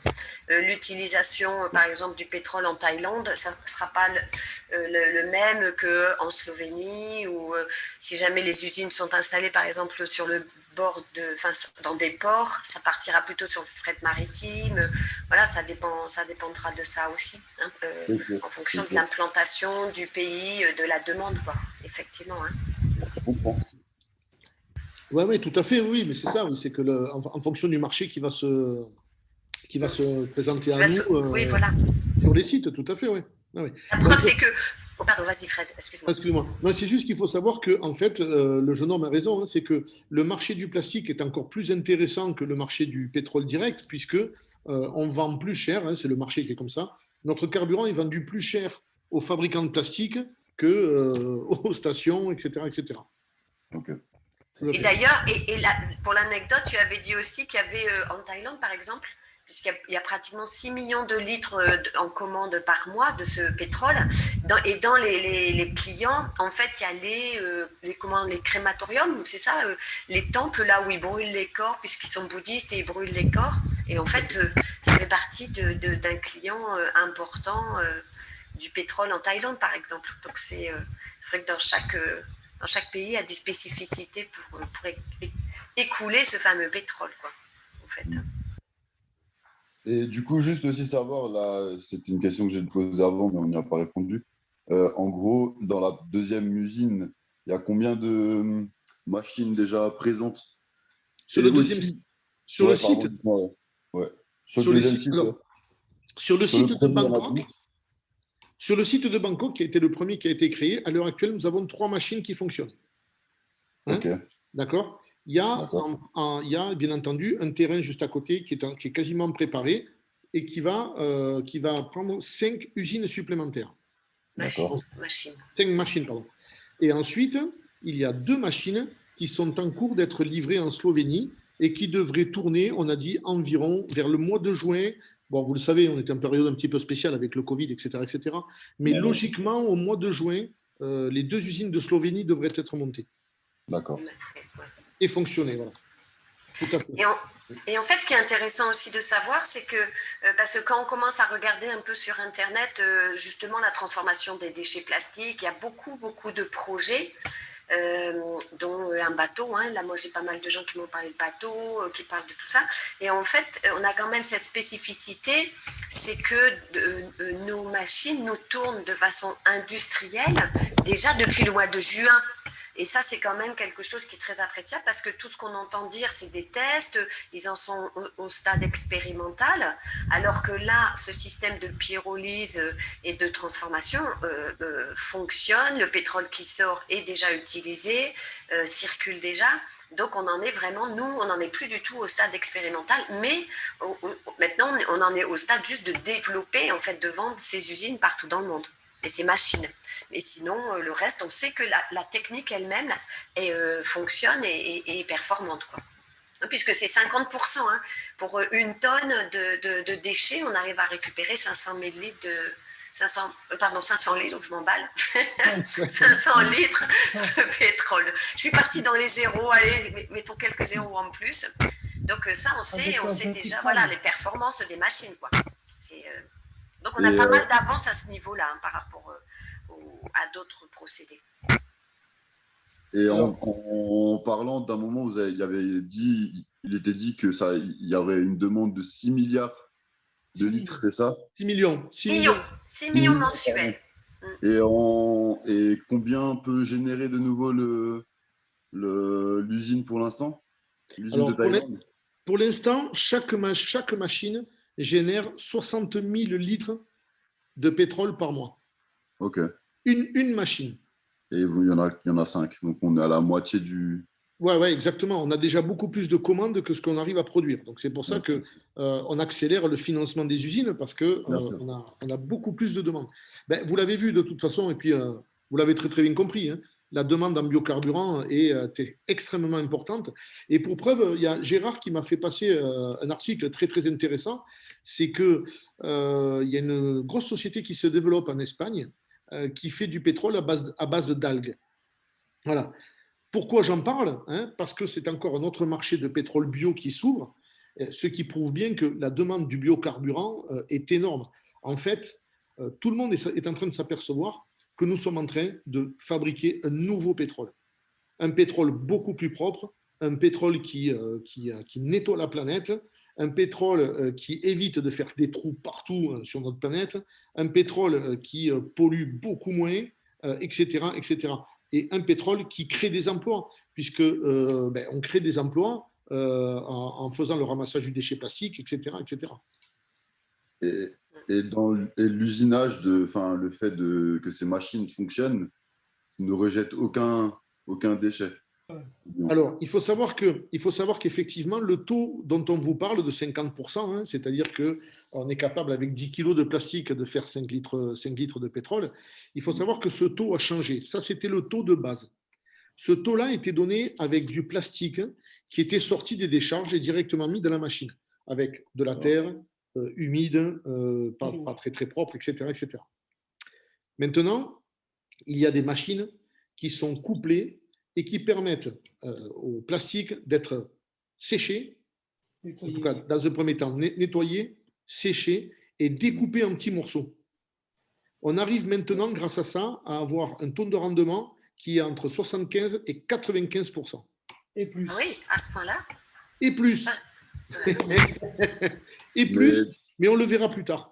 Speaker 2: L'utilisation, par exemple, du pétrole en Thaïlande, ça ne sera pas le même qu'en Slovénie, ou si jamais les usines sont installées, par exemple, sur le bord dans des ports, ça partira plutôt sur le fret maritime. Voilà, ça dépendra de ça aussi, hein, en fonction de l'implantation du pays, de la demande, quoi, effectivement. Hein.
Speaker 7: Je comprends.
Speaker 1: Oui, tout à fait, oui, mais c'est ça, oui, c'est que en fonction du marché qui va se présenter à nous
Speaker 2: Oui, voilà.
Speaker 1: sur les sites, tout à fait, oui. Ah, oui.
Speaker 2: La preuve, c'est que. Oh, pardon, vas-y, Fred, excuse-moi.
Speaker 1: Excuse-moi. Non, c'est juste qu'il faut savoir que, en fait, le jeune homme a raison, hein, c'est que le marché du plastique est encore plus intéressant que le marché du pétrole direct, puisque on vend plus cher, hein, c'est le marché qui est comme ça. Notre carburant est vendu plus cher aux fabricants de plastique que aux stations, etc., etc.
Speaker 7: Ok.
Speaker 2: Et d'ailleurs, pour l'anecdote, tu avais dit aussi qu'il y avait en Thaïlande, par exemple, puisqu'il y a pratiquement 6 millions de litres en commande par mois de ce pétrole. Et dans les clients, en fait, il y a les crématoriums, c'est ça, les temples là où ils brûlent les corps, puisqu'ils sont bouddhistes et ils brûlent les corps. Et en fait, ça fait partie d'un client important du pétrole en Thaïlande, par exemple. Donc, c'est vrai que dans chaque pays, il y a des spécificités pour écouler ce fameux pétrole, quoi, en fait.
Speaker 7: Et du coup, juste aussi savoir, là, c'était une question que j'ai posée avant, mais on n'y a pas répondu. En gros, dans la deuxième usine, il y a combien de machines déjà présentes?
Speaker 1: Sur le deuxième site. Sur le site.
Speaker 7: Ouais. Sur le deuxième site.
Speaker 1: Alors, sur le site de Bangkok. Sur le site de Bangkok, qui a été le premier qui a été créé, à l'heure actuelle, nous avons 3 machines qui fonctionnent. Hein?
Speaker 7: Ok.
Speaker 1: D'accord. Il y a bien entendu un terrain juste à côté qui est quasiment préparé et qui va prendre 5 usines supplémentaires.
Speaker 7: D'accord.
Speaker 1: 5 machines, pardon. Et ensuite, il y a 2 machines qui sont en cours d'être livrées en Slovénie et qui devraient tourner, on a dit, environ vers le mois de juin. Bon, vous le savez, on était en période un petit peu spéciale avec le Covid, etc. etc. Mais logiquement, au mois de juin, les 2 usines de Slovénie devraient être montées.
Speaker 7: D'accord.
Speaker 1: Et fonctionner, voilà. Tout à fait.
Speaker 2: Et en fait, ce qui est intéressant aussi de savoir, c'est que, parce que quand on commence à regarder un peu sur Internet, justement, la transformation des déchets plastiques, il y a beaucoup, beaucoup de projets, dont un bateau. Hein. Là, moi, j'ai pas mal de gens qui m'ont parlé de bateau, qui parlent de tout ça. Et en fait, on a quand même cette spécificité, c'est que nos machines nous tournent de façon industrielle déjà depuis le mois de juin. Et ça, c'est quand même quelque chose qui est très appréciable parce que tout ce qu'on entend dire, c'est des tests, ils en sont au stade expérimental, alors que là, ce système de pyrolyse et de transformation fonctionne, le pétrole qui sort est déjà utilisé, circule déjà. Donc, on en est vraiment, nous, on n'en est plus du tout au stade expérimental, mais maintenant, on en est au stade juste de développer, en fait, de vendre ces usines partout dans le monde et ces machines. Mais sinon, le reste, on sait que la technique elle-même fonctionne et est performante, quoi. Puisque c'est 50%. Hein. Pour 1 tonne de déchets, on arrive à récupérer 500 litres de... 500 litres, je m'emballe. 500 litres de pétrole. Je suis partie dans les zéros, allez, mettons quelques zéros en plus. Donc ça, on sait déjà les performances des machines, quoi. Donc on a pas mal d'avance à ce niveau-là, hein, par rapport à d'autres procédés.
Speaker 7: Et en parlant d'un moment où il était dit que il y aurait une demande de 6 milliards de litres, c'est ça?
Speaker 1: 6 millions.
Speaker 2: 6 millions mensuels.
Speaker 7: Et combien peut générer de nouveau l'usine pour l'instant? L'usine de
Speaker 1: Alors,
Speaker 7: Thaïlande?
Speaker 1: pour l'instant, chaque machine génère 60 000 litres de pétrole par mois.
Speaker 7: Ok.
Speaker 1: Une machine.
Speaker 7: Et il y en a 5. Donc, on est à la moitié du.
Speaker 1: Ouais, exactement. On a déjà beaucoup plus de commandes que ce qu'on arrive à produire. Donc, c'est pour ça
Speaker 7: Ok.
Speaker 1: qu'on accélère le financement des usines parce
Speaker 7: Bien sûr.
Speaker 1: on a beaucoup plus de demandes. Ben, vous l'avez vu de toute façon, et puis vous l'avez très, très bien compris, hein, la demande en biocarburant est extrêmement importante. Et pour preuve, il y a Gérard qui m'a fait passer un article très, très intéressant. C'est qu'il y a une grosse société qui se développe en Espagne qui fait du pétrole à base d'algues. Voilà. Pourquoi j'en parle, hein? Parce que c'est encore un autre marché de pétrole bio qui s'ouvre, ce qui prouve bien que la demande du biocarburant est énorme. En fait, tout le monde est en train de s'apercevoir que nous sommes en train de fabriquer un nouveau pétrole. Un pétrole beaucoup plus propre, un pétrole qui nettoie la planète, un pétrole qui évite de faire des trous partout sur notre planète, un pétrole qui pollue beaucoup moins, etc., etc. Et un pétrole qui crée des emplois, puisque on crée des emplois en faisant le ramassage du déchet plastique, etc., etc.
Speaker 7: Et, et l'usinage, le fait que ces machines fonctionnent, ne rejette aucun déchet.
Speaker 1: Alors, il faut savoir qu'effectivement, le taux dont on vous parle de 50%, hein, c'est-à-dire qu'on est capable avec 10 kilos de plastique de faire 5 litres de pétrole, il faut savoir que ce taux a changé. Ça, c'était le taux de base. Ce taux-là était donné avec du plastique qui était sorti des décharges et directement mis dans la machine, avec de la terre humide, pas très très propre, etc., etc. Maintenant, il y a des machines qui sont couplées et qui permettent au plastique d'être séché, en tout cas dans un premier temps nettoyé, séché et découpé en petits morceaux. On arrive maintenant, grâce à ça, à avoir un taux de rendement qui est entre 75 et 95%.
Speaker 2: Et plus. Ah oui, à ce point-là.
Speaker 1: Et plus. Et plus, mais on le verra plus tard.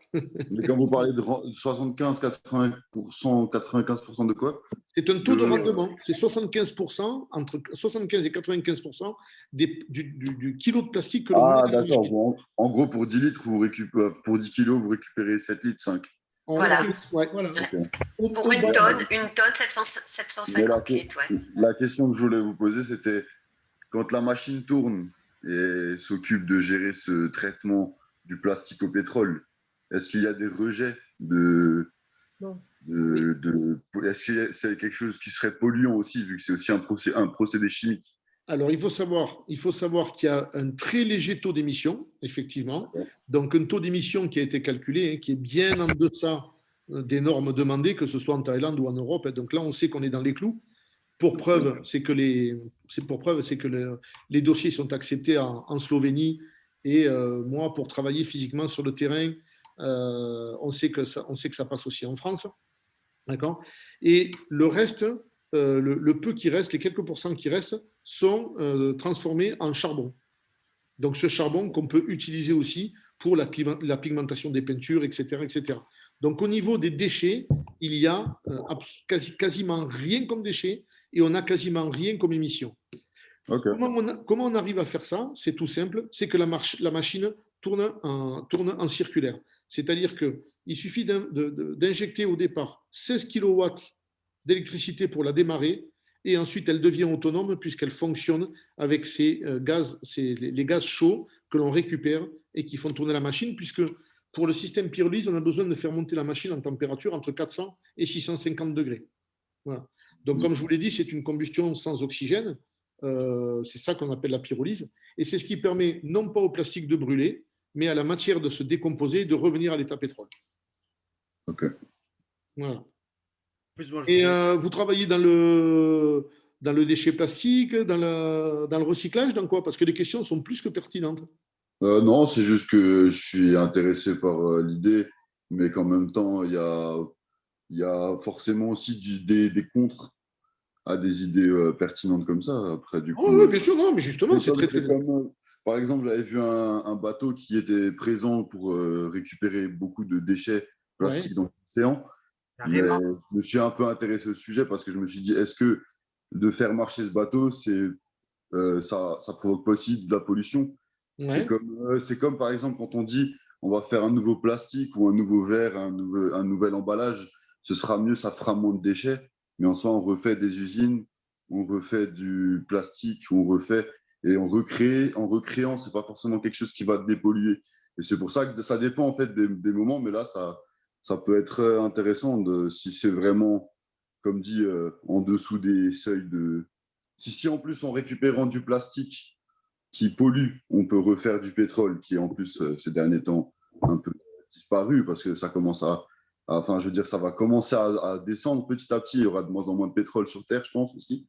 Speaker 7: Mais quand vous parlez de 75, 80%, 95% de quoi?
Speaker 1: C'est un taux de rendement. C'est 75%, entre 75 et 95% du kilo de plastique que l'on met.
Speaker 7: Ah, d'accord. Bon, en gros, pour 10 litres, pour 10 kilos, vous récupérez 7 litres, 5.
Speaker 2: Voilà.
Speaker 1: Voilà.
Speaker 7: Okay.
Speaker 2: Pour une tonne, 750 litres. Ouais.
Speaker 7: La question que je voulais vous poser, c'était quand la machine tourne et s'occupe de gérer ce traitement du plastique au pétrole, est-ce qu'il y a des rejets est-ce que c'est quelque chose qui serait polluant aussi, vu que c'est aussi un procédé chimique?
Speaker 1: Alors, il faut savoir qu'il y a un très léger taux d'émission, effectivement. Okay. Donc, un taux d'émission qui a été calculé, hein, qui est bien en deçà des normes demandées, que ce soit en Thaïlande ou en Europe. Donc là, on sait qu'on est dans les clous. Pour preuve, c'est que les dossiers sont acceptés en Slovénie. Et moi, pour travailler physiquement sur le terrain, on sait que ça passe aussi en France. D'accord? Et le reste, le peu qui reste, les quelques pourcents qui restent, sont transformés en charbon. Donc, ce charbon qu'on peut utiliser aussi pour la pigmentation des peintures, etc., etc. Donc, au niveau des déchets, il y a quasiment rien comme déchets et on n'a quasiment rien comme émission. Okay. Comment on arrive à faire ça? C'est tout simple, c'est que la machine tourne en circulaire. C'est-à-dire qu'il suffit d'injecter au départ 16 kW d'électricité pour la démarrer et ensuite elle devient autonome puisqu'elle fonctionne avec les gaz chauds que l'on récupère et qui font tourner la machine, puisque pour le système pyrolyse, on a besoin de faire monter la machine en température entre 400 et 650 degrés. Voilà. Donc, comme je vous l'ai dit, c'est une combustion sans oxygène. C'est ça qu'on appelle la pyrolyse. Et c'est ce qui permet non pas au plastique de brûler, mais à la matière de se décomposer et de revenir à l'état pétrole.
Speaker 7: OK.
Speaker 1: Voilà. Et vous travaillez dans le déchet plastique, dans le recyclage, dans quoi? Parce que les questions sont plus que pertinentes.
Speaker 7: Non, c'est juste que je suis intéressé par l'idée, mais qu'en même temps, il y a forcément aussi des contres à des idées pertinentes comme ça. Après, du coup,
Speaker 1: oui, bien sûr, non, mais justement, c'est très, très...
Speaker 7: Par exemple, j'avais vu un bateau qui était présent pour récupérer beaucoup de déchets plastiques dans l'océan. Mais
Speaker 8: Carrément.
Speaker 7: je me suis un peu intéressé au sujet parce que je me suis dit, est-ce que de faire marcher ce bateau, ça provoque pas aussi de la pollution?
Speaker 1: Ouais.
Speaker 7: C'est comme, par exemple, quand on dit on va faire un nouveau plastique ou un nouveau verre, un nouvel emballage, ce sera mieux, ça fera moins de déchets. Mais en soi, on refait des usines, on refait du plastique, on refait et on recrée. En recréant, c'est pas forcément quelque chose qui va dépolluer. Et c'est pour ça que ça dépend en fait des moments. Mais là, ça peut être intéressant si c'est vraiment, comme dit, en dessous des seuils de. Si en plus, en récupérant du plastique qui pollue, on peut refaire du pétrole, qui en plus, ces derniers temps, un peu disparu, parce que ça commence enfin, je veux dire, ça va commencer à descendre petit à petit. Il y aura de moins en moins de pétrole sur Terre, je pense aussi,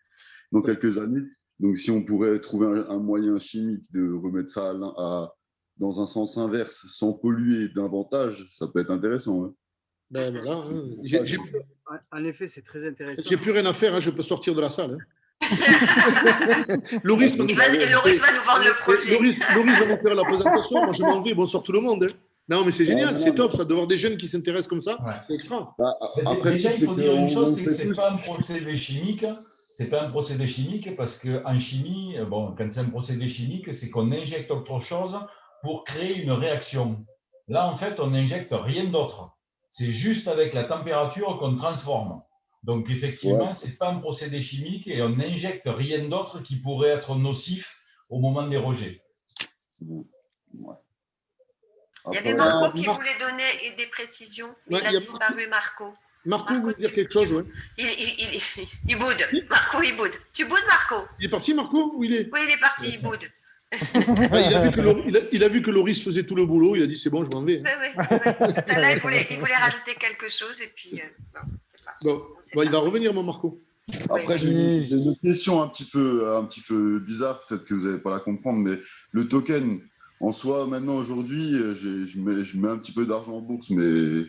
Speaker 7: dans quelques années. Donc, si on pourrait trouver un moyen chimique de remettre ça dans un sens inverse, sans polluer davantage, ça peut être intéressant. Hein.
Speaker 1: Ben voilà. Hein.
Speaker 8: En effet, c'est très intéressant.
Speaker 1: J'ai plus rien à faire, hein, je peux sortir de la salle. Hein. Loris va nous
Speaker 2: vendre le projet.
Speaker 1: Loris va nous faire la présentation. Moi, je m'en vais. Bonsoir tout le monde. Hein. Non, mais c'est génial, c'est top, ça, de voir des jeunes qui s'intéressent comme ça. Ouais. C'est extra.
Speaker 9: Après, déjà, il faut dire une chose, c'est que ce n'est pas un procédé chimique. C'est pas un procédé chimique parce qu'en chimie, bon, quand c'est un procédé chimique, c'est qu'on injecte autre chose pour créer une réaction. Là, en fait, on n'injecte rien d'autre. C'est juste avec la température qu'on transforme. Donc, effectivement, ce n'est pas un procédé chimique et on n'injecte rien d'autre qui pourrait être nocif au moment des rejets.
Speaker 2: Ouais. Il y avait Marco qui voulait donner des précisions, mais il a disparu, Marco.
Speaker 1: Marco veut dire quelque chose, oui.
Speaker 2: Il boude. Marco, il boude. Tu boudes, Marco?
Speaker 1: Il est parti, Marco? Où il est?
Speaker 2: Oui, il est parti, il boude.
Speaker 1: Il a vu que Loris faisait tout le boulot, il a dit c'est bon, je m'en vais.
Speaker 2: Oui. Tout à l'heure, il voulait rajouter quelque chose et puis.
Speaker 1: Il va revenir, mon Marco.
Speaker 7: Après, j'ai une question un petit peu bizarre, peut-être que vous n'allez pas la comprendre, mais le token, en soi, maintenant, aujourd'hui, je mets un petit peu d'argent en bourse, mais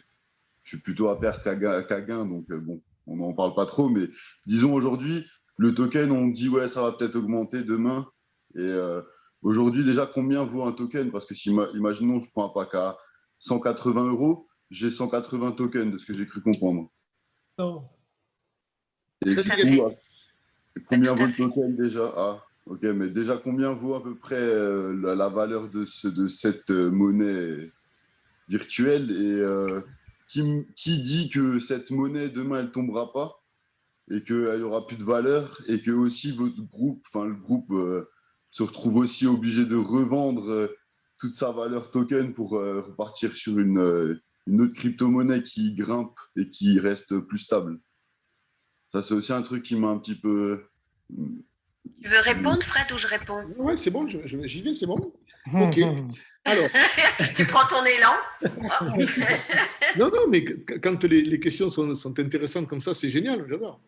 Speaker 7: je suis plutôt à perte qu'à gain, donc bon, on n'en parle pas trop, mais disons aujourd'hui, le token, on dit ouais, ça va peut-être augmenter demain. Et aujourd'hui, déjà, combien vaut un token? Parce que si, imaginons, je prends un pack à 180 €, j'ai 180 tokens, de ce que j'ai cru comprendre.
Speaker 10: Non.
Speaker 7: Et du coup, combien vaut le token déjà? Ah, ok, mais déjà, combien vaut à peu près la valeur de cette monnaie virtuelle? Et qui dit que cette monnaie, demain, elle ne tombera pas et qu'elle n'aura plus de valeur et que aussi votre groupe, enfin le groupe, se retrouve aussi obligé de revendre toute sa valeur token pour repartir sur une autre crypto-monnaie qui grimpe et qui reste plus stable. Ça, c'est aussi un truc qui m'a un petit peu...
Speaker 2: Tu veux répondre, Fred, ou je réponds?
Speaker 1: Ouais, c'est bon, j'y vais, c'est bon. Ok. Alors.
Speaker 2: Tu prends ton élan?
Speaker 1: Non, mais quand les questions sont intéressantes comme ça, c'est génial, j'adore.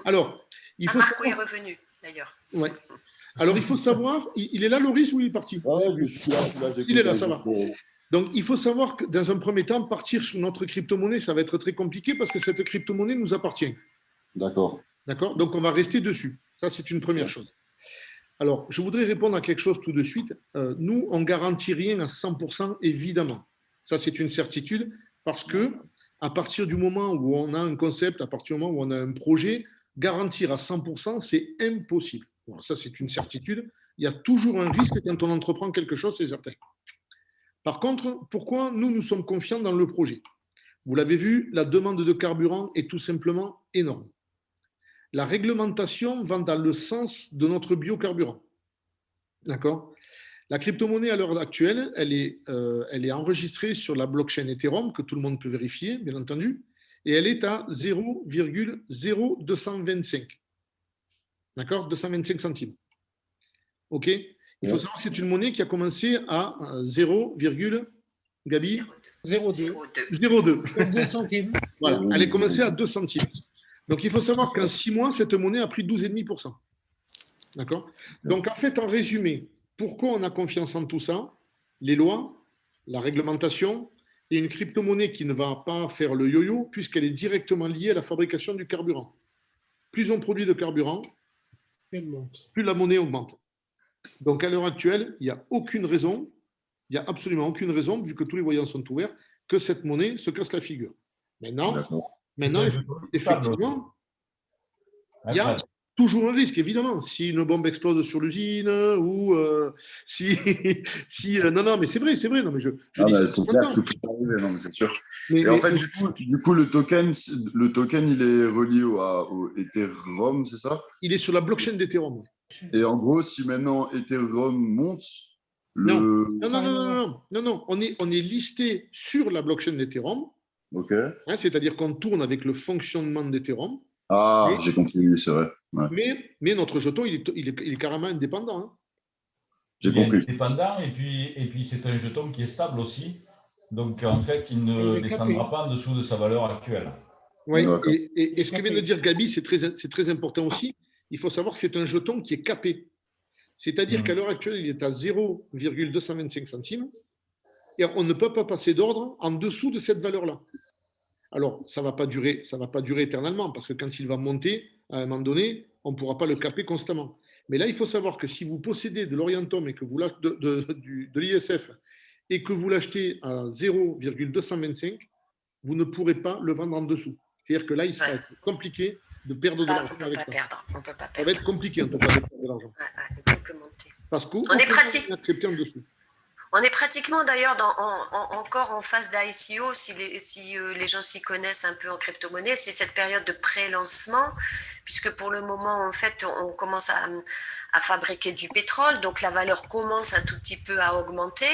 Speaker 1: Alors, il faut
Speaker 2: Marco est revenu, d'ailleurs.
Speaker 1: Ouais. Alors, il faut savoir, il est là, Loris, ou il est parti?
Speaker 7: Je suis là.
Speaker 1: Il est là, ça va. Donc, il faut savoir que dans un premier temps, partir sur notre crypto-monnaie, ça va être très compliqué parce que cette crypto-monnaie nous appartient.
Speaker 7: D'accord.
Speaker 1: Donc, on va rester dessus. Ça, c'est une première chose. Alors, je voudrais répondre à quelque chose tout de suite. Nous, on ne garantit rien à 100%, évidemment. Ça, c'est une certitude parce que à partir du moment où on a un concept, à partir du moment où on a un projet, garantir à 100%, c'est impossible. Bon, ça, c'est une certitude. Il y a toujours un risque quand on entreprend quelque chose, c'est certain. Par contre, pourquoi nous sommes confiants dans le projet? Vous l'avez vu, la demande de carburant est tout simplement énorme. La réglementation va dans le sens de notre biocarburant. D'accord? La crypto-monnaie à l'heure actuelle, elle est enregistrée sur la blockchain Ethereum, que tout le monde peut vérifier, bien entendu, et elle est à 0,0225. D'accord? 225 centimes. OK? Il faut savoir que c'est une monnaie qui a commencé à 0,02.
Speaker 10: 2 centimes.
Speaker 1: Voilà, elle est commencée à 2 centimes. Donc, il faut savoir qu'en 6 mois, cette monnaie a pris 12,5%. D'accord? Donc, en fait, en résumé, pourquoi on a confiance en tout ça? Les lois, la réglementation et une crypto-monnaie qui ne va pas faire le yo-yo puisqu'elle est directement liée à la fabrication du carburant. Plus on produit de carburant, plus la monnaie augmente. Donc, à l'heure actuelle, il n'y a aucune raison, il n'y a absolument aucune raison, vu que tous les voyants sont ouverts, que cette monnaie se casse la figure. Maintenant, Maintenant,
Speaker 9: C'est un jeton stable aussi.
Speaker 1: effectivement,
Speaker 9: Hein,
Speaker 1: il y a
Speaker 9: Fred?
Speaker 1: toujours un risque, évidemment. Si une bombe explose sur l'usine ou si. Non, mais c'est vrai. Non, mais je
Speaker 7: Ah,
Speaker 1: dis ça
Speaker 7: bah,
Speaker 1: tout
Speaker 7: c'est
Speaker 1: le
Speaker 7: clair
Speaker 1: temps.
Speaker 7: que tout peut arriver, non, mais c'est sûr.
Speaker 1: Mais,
Speaker 7: Et en
Speaker 1: mais-
Speaker 7: fait,
Speaker 1: mais-
Speaker 7: du coup, le token, il est relié au Ethereum, c'est ça?
Speaker 1: il est sur la blockchain d'Ethereum.
Speaker 7: Et en gros, si maintenant Ethereum monte,
Speaker 1: Non.
Speaker 7: le.
Speaker 1: Non. On est listé sur la blockchain d'Ethereum,
Speaker 7: Ok.
Speaker 1: hein, c'est-à-dire qu'on tourne avec le fonctionnement d'Ethereum,
Speaker 7: Ah,
Speaker 1: mais,
Speaker 7: j'ai compris, oui, c'est vrai. Ouais,
Speaker 1: mais notre jeton, il est carrément indépendant. Hein.
Speaker 7: j'ai
Speaker 9: Il est
Speaker 7: compris.
Speaker 9: indépendant et puis c'est un jeton qui est stable aussi. Donc en fait, il
Speaker 10: Il
Speaker 9: ne
Speaker 10: est
Speaker 9: descendra
Speaker 10: capé.
Speaker 9: pas en dessous de sa valeur actuelle.
Speaker 1: Ouais.
Speaker 7: D'accord.
Speaker 1: Et ce que vient de dire Gabi, c'est très important aussi. Il faut savoir que c'est un jeton qui est capé. C'est-à-dire qu'à l'heure actuelle, il est à 0,225 centimes et on ne peut pas passer d'ordre en dessous de cette valeur-là. Alors, ça ne va pas durer éternellement parce que quand il va monter, à un moment donné, on ne pourra pas le caper constamment. Mais là, il faut savoir que si vous possédez de l'orientum et que vous de l'ISF et que vous l'achetez à 0,225, vous ne pourrez pas le vendre en dessous. C'est-à-dire que là, il sera compliqué de perdre de l'argent avec ça.
Speaker 2: On peut pas
Speaker 1: Ça va
Speaker 2: perdre.
Speaker 1: être compliqué en tout cas de perdre de l'argent.
Speaker 2: Il ne peut que monter.
Speaker 1: Parce qu'on
Speaker 2: On est pratique.
Speaker 1: accepté en dessous.
Speaker 2: On est pratiquement d'ailleurs encore en phase d'ICO, si les gens s'y connaissent un peu en crypto-monnaie, c'est cette période de pré-lancement, puisque pour le moment, en fait, on commence à fabriquer du pétrole, donc la valeur commence un tout petit peu à augmenter.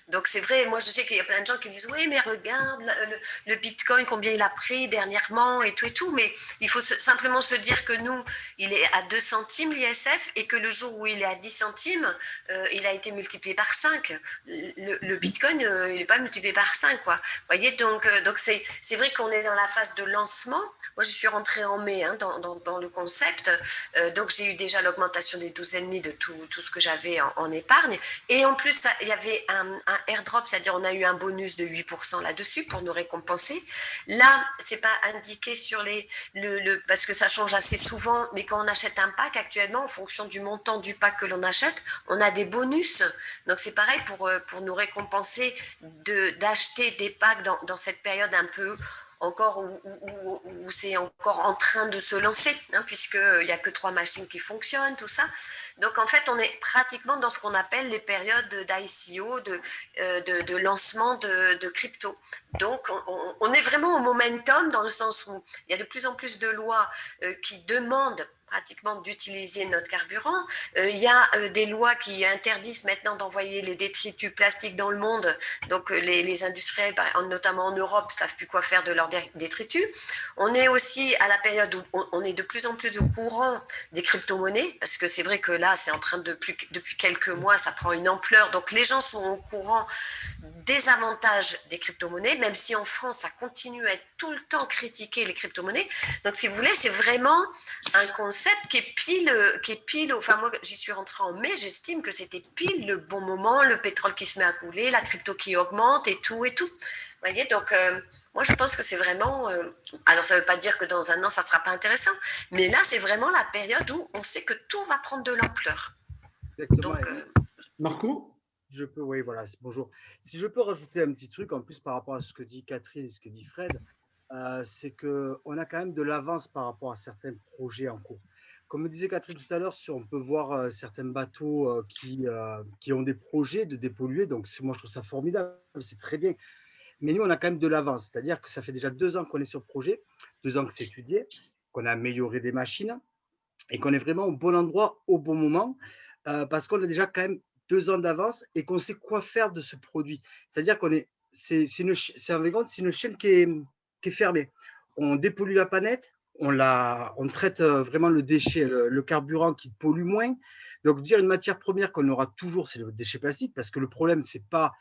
Speaker 2: Donc c'est vrai, moi je sais qu'il y a plein de gens qui me disent oui, mais regarde le Bitcoin, combien il a pris dernièrement et tout, mais il faut simplement se dire que nous, il est à 2 centimes l'ISF et que le jour où il est à 10 centimes, il a été multiplié par 5. Le Bitcoin, il n'est pas multiplié par 5, quoi. Vous voyez, donc c'est vrai qu'on est dans la phase de lancement. Moi, je suis rentrée en mai dans le concept, donc j'ai eu déjà l'augmentation des 12,5 de tout ce que j'avais en épargne. Et en plus, il y avait un airdrop, c'est-à-dire on a eu un bonus de 8% là-dessus pour nous récompenser. Là, c'est pas indiqué sur parce que ça change assez souvent, mais quand on achète un pack actuellement, en fonction du montant du pack que l'on achète, on a des bonus. Donc c'est pareil pour nous récompenser d'acheter des packs dans cette période un peu encore où c'est encore en train de se lancer, hein, puisqu'il n'y a que 3 machines qui fonctionnent, tout ça. Donc en fait, on est pratiquement dans ce qu'on appelle les périodes d'ICO, de lancement de crypto. Donc on est vraiment au momentum dans le sens où il y a de plus en plus de lois qui demandent pratiquement d'utiliser notre carburant. Il y a des lois qui interdisent maintenant d'envoyer les détritus plastiques dans le monde. Donc les industriels, notamment en Europe, ne savent plus quoi faire de leurs détritus. On est aussi à la période où on est de plus en plus au courant des crypto-monnaies, parce que c'est vrai que là, c'est en train depuis quelques mois, ça prend une ampleur. Donc les gens sont au courant des avantages des crypto-monnaies, même si en France, ça continue à être tout le temps critiqué, les crypto-monnaies. Donc, si vous voulez, c'est vraiment un concept qui est pile, enfin, moi, j'y suis rentrée en mai, j'estime que c'était pile le bon moment, le pétrole qui se met à couler, la crypto qui augmente et tout. Vous voyez, donc, moi, je pense que c'est vraiment, alors, ça ne veut pas dire que dans un an, ça ne sera pas intéressant, mais là, c'est vraiment la période où on sait que tout va prendre de l'ampleur.
Speaker 8: Exactement.
Speaker 1: Donc, Marco?
Speaker 8: Oui, voilà, bonjour. Si je peux rajouter un petit truc en plus par rapport à ce que dit Catherine et ce que dit Fred, c'est qu'on a quand même de l'avance par rapport à certains projets en cours. Comme disait Catherine tout à l'heure, on peut voir certains bateaux qui ont des projets de dépolluer, donc moi je trouve ça formidable, c'est très bien. Mais nous, on a quand même de l'avance, c'est-à-dire que ça fait déjà 2 ans qu'on est sur le projet, 2 ans que c'est étudié, qu'on a amélioré des machines et qu'on est vraiment au bon endroit au bon moment, parce qu'on a déjà quand même 2 ans d'avance et qu'on sait quoi faire de ce produit. C'est-à-dire c'est une chaîne qui est fermée. On dépollue la planète, on traite vraiment le déchet, le carburant qui pollue moins. Donc, dire une matière première qu'on aura toujours, c'est le déchet plastique, parce que le problème, c'est pas,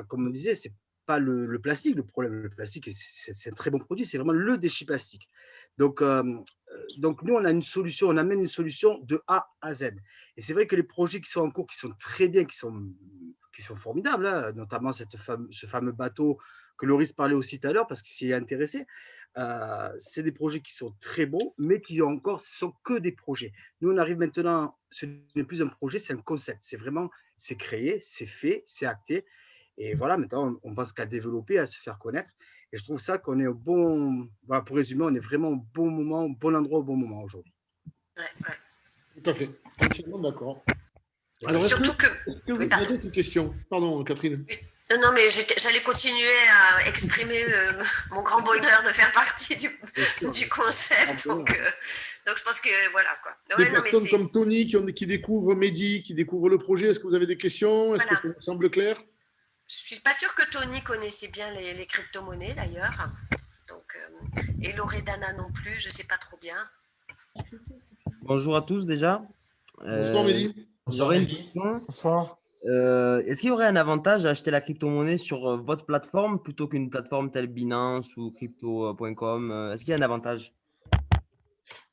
Speaker 8: comme on disait, c'est pas le plastique. Le plastique, c'est un très bon produit, c'est vraiment le déchet plastique. Donc nous, on amène une solution de A à Z. Et c'est vrai que les projets qui sont en cours, qui sont très bien, qui sont formidables, hein, notamment ce fameux bateau que Loris parlait aussi tout à l'heure, parce qu'il s'y est intéressé, c'est des projets qui sont très bons, mais qui sont que des projets. Nous, on arrive maintenant, ce n'est plus un projet, c'est un concept. C'est créé, c'est fait, c'est acté. Et voilà, maintenant, on pense qu'à développer, à se faire connaître. Et je trouve ça qu'on est au bon, voilà, pour résumer, on est vraiment au bon moment, au bon endroit, au bon moment aujourd'hui.
Speaker 2: Ouais, ouais.
Speaker 1: Tout à fait. Entièrement d'accord.
Speaker 2: Et
Speaker 1: Alors, est-ce
Speaker 2: surtout que.
Speaker 1: que vous
Speaker 2: Oui,
Speaker 1: avez
Speaker 2: pardon.
Speaker 1: d'autres questions? Pardon, Catherine.
Speaker 2: Non, mais j'allais continuer à exprimer mon grand bonheur de faire partie du concept. Donc, je pense que voilà quoi.
Speaker 1: Des
Speaker 2: Ouais, non, mais
Speaker 1: personnes comme Tony qui découvrent Mehdi, qui découvrent le projet, est-ce que vous avez des questions? Est-ce que
Speaker 2: voilà.
Speaker 1: ça vous semble clair?
Speaker 2: Je suis pas sûre que Tony connaissait bien les crypto-monnaies d'ailleurs. Donc, et Loredana non plus, je sais pas trop bien.
Speaker 10: Bonjour à tous déjà.
Speaker 1: Bonsoir Mehdi.
Speaker 10: J'aurais une question. Est-ce qu'il y aurait un avantage à acheter la crypto-monnaie sur votre plateforme plutôt qu'une plateforme telle Binance ou crypto.com? Est-ce qu'il y a un avantage?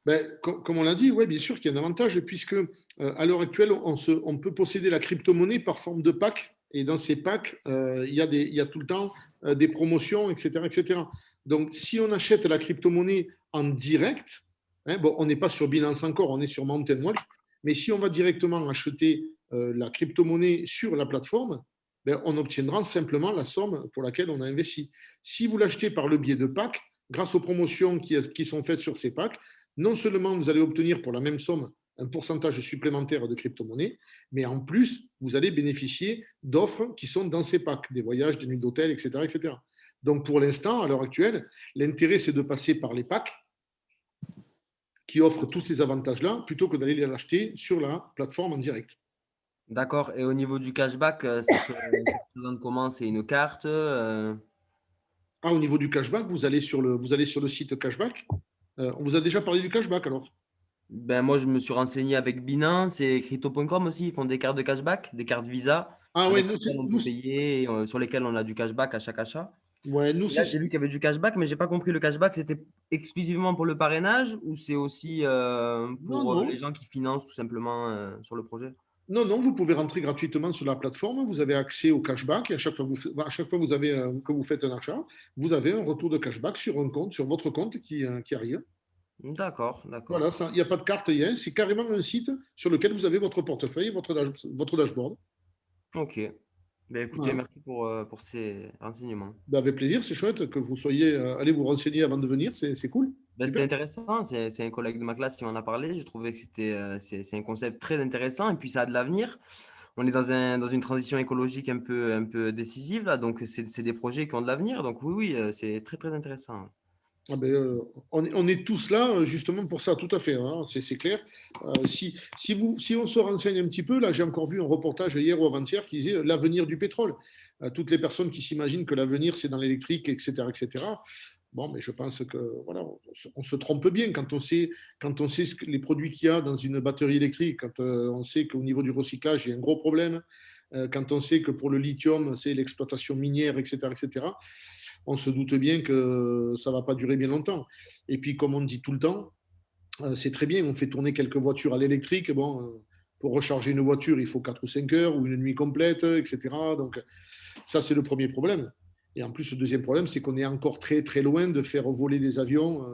Speaker 1: Ben, comme on l'a dit, oui, bien sûr qu'il y a un avantage, puisque à l'heure actuelle, on peut posséder la crypto-monnaie par forme de pack, et dans ces packs, il y a tout le temps des promotions, etc., etc. Donc, si on achète la crypto-monnaie en direct, hein, bon, on n'est pas sur Binance encore, on est sur Mountain Wolf, mais si on va directement acheter la crypto-monnaie sur la plateforme, ben, on obtiendra simplement la somme pour laquelle on a investi. Si vous l'achetez par le biais de packs, grâce aux promotions qui sont faites sur ces packs, non seulement vous allez obtenir pour la même somme un pourcentage supplémentaire de crypto-monnaie, mais en plus, vous allez bénéficier d'offres qui sont dans ces packs, des voyages, des nuits d'hôtel, etc., etc. Donc, pour l'instant, à l'heure actuelle, l'intérêt, c'est de passer par les packs qui offrent tous ces avantages-là, plutôt que d'aller les acheter sur la plateforme en direct.
Speaker 10: D'accord. Et au niveau du cashback, ça se présente comment? C'est une carte?
Speaker 1: Au niveau du cashback, vous allez sur le site cashback. On vous a déjà parlé du cashback, alors?
Speaker 10: Ben, moi, je me suis renseigné avec Binance et crypto.com aussi. Ils font des cartes de cashback, des cartes Visa,
Speaker 1: Ah oui,
Speaker 10: avec lesquelles on peut payer, sur lesquelles on a du cashback à chaque achat.
Speaker 1: Ouais, nous,
Speaker 10: Et là, j'ai vu qu'il y avait du cashback, mais je n'ai pas compris. Le cashback, c'était exclusivement pour le parrainage ou c'est aussi pour
Speaker 1: non.
Speaker 10: les gens qui financent tout simplement sur le projet?
Speaker 1: Non, vous pouvez rentrer gratuitement sur la plateforme, vous avez accès au cashback et à chaque fois, vous avez, que vous faites un achat, vous avez un retour de cashback sur un compte, sur votre compte qui arrive.
Speaker 10: D'accord, d'accord.
Speaker 1: Voilà, il n'y a pas de carte, c'est carrément un site sur lequel vous avez votre portefeuille, votre dashboard.
Speaker 10: Ok. Ben, écoutez,
Speaker 1: Voilà.
Speaker 10: merci pour ces renseignements.
Speaker 1: Ben, avec plaisir, c'est chouette que vous soyez allez vous renseigner avant de venir, c'est cool.
Speaker 10: Ben, c'était
Speaker 1: Super.
Speaker 10: intéressant, c'est un collègue de ma classe qui m'en a parlé. Je trouvais que c'est un concept très intéressant et puis ça a de l'avenir. On est dans une transition écologique un peu décisive là, donc c'est des projets qui ont de l'avenir. Donc oui, c'est très très intéressant.
Speaker 1: Ah ben, on est tous là justement pour ça, tout à fait, hein, c'est clair. Si on se renseigne un petit peu, là j'ai encore vu un reportage hier ou avant-hier qui disait l'avenir du pétrole. Toutes les personnes qui s'imaginent que l'avenir c'est dans l'électrique, etc., etc. Bon, mais je pense que voilà, on se trompe bien quand on sait les produits qu'il y a dans une batterie électrique, quand on sait qu'au niveau du recyclage il y a un gros problème, quand on sait que pour le lithium c'est l'exploitation minière, etc., etc. On se doute bien que ça ne va pas durer bien longtemps. Et puis, comme on dit tout le temps, c'est très bien, on fait tourner quelques voitures à l'électrique. Bon, pour recharger une voiture, il faut 4 ou 5 heures ou une nuit complète, etc. Donc, ça, c'est le premier problème. Et en plus, le deuxième problème, c'est qu'on est encore très, très loin de faire voler des avions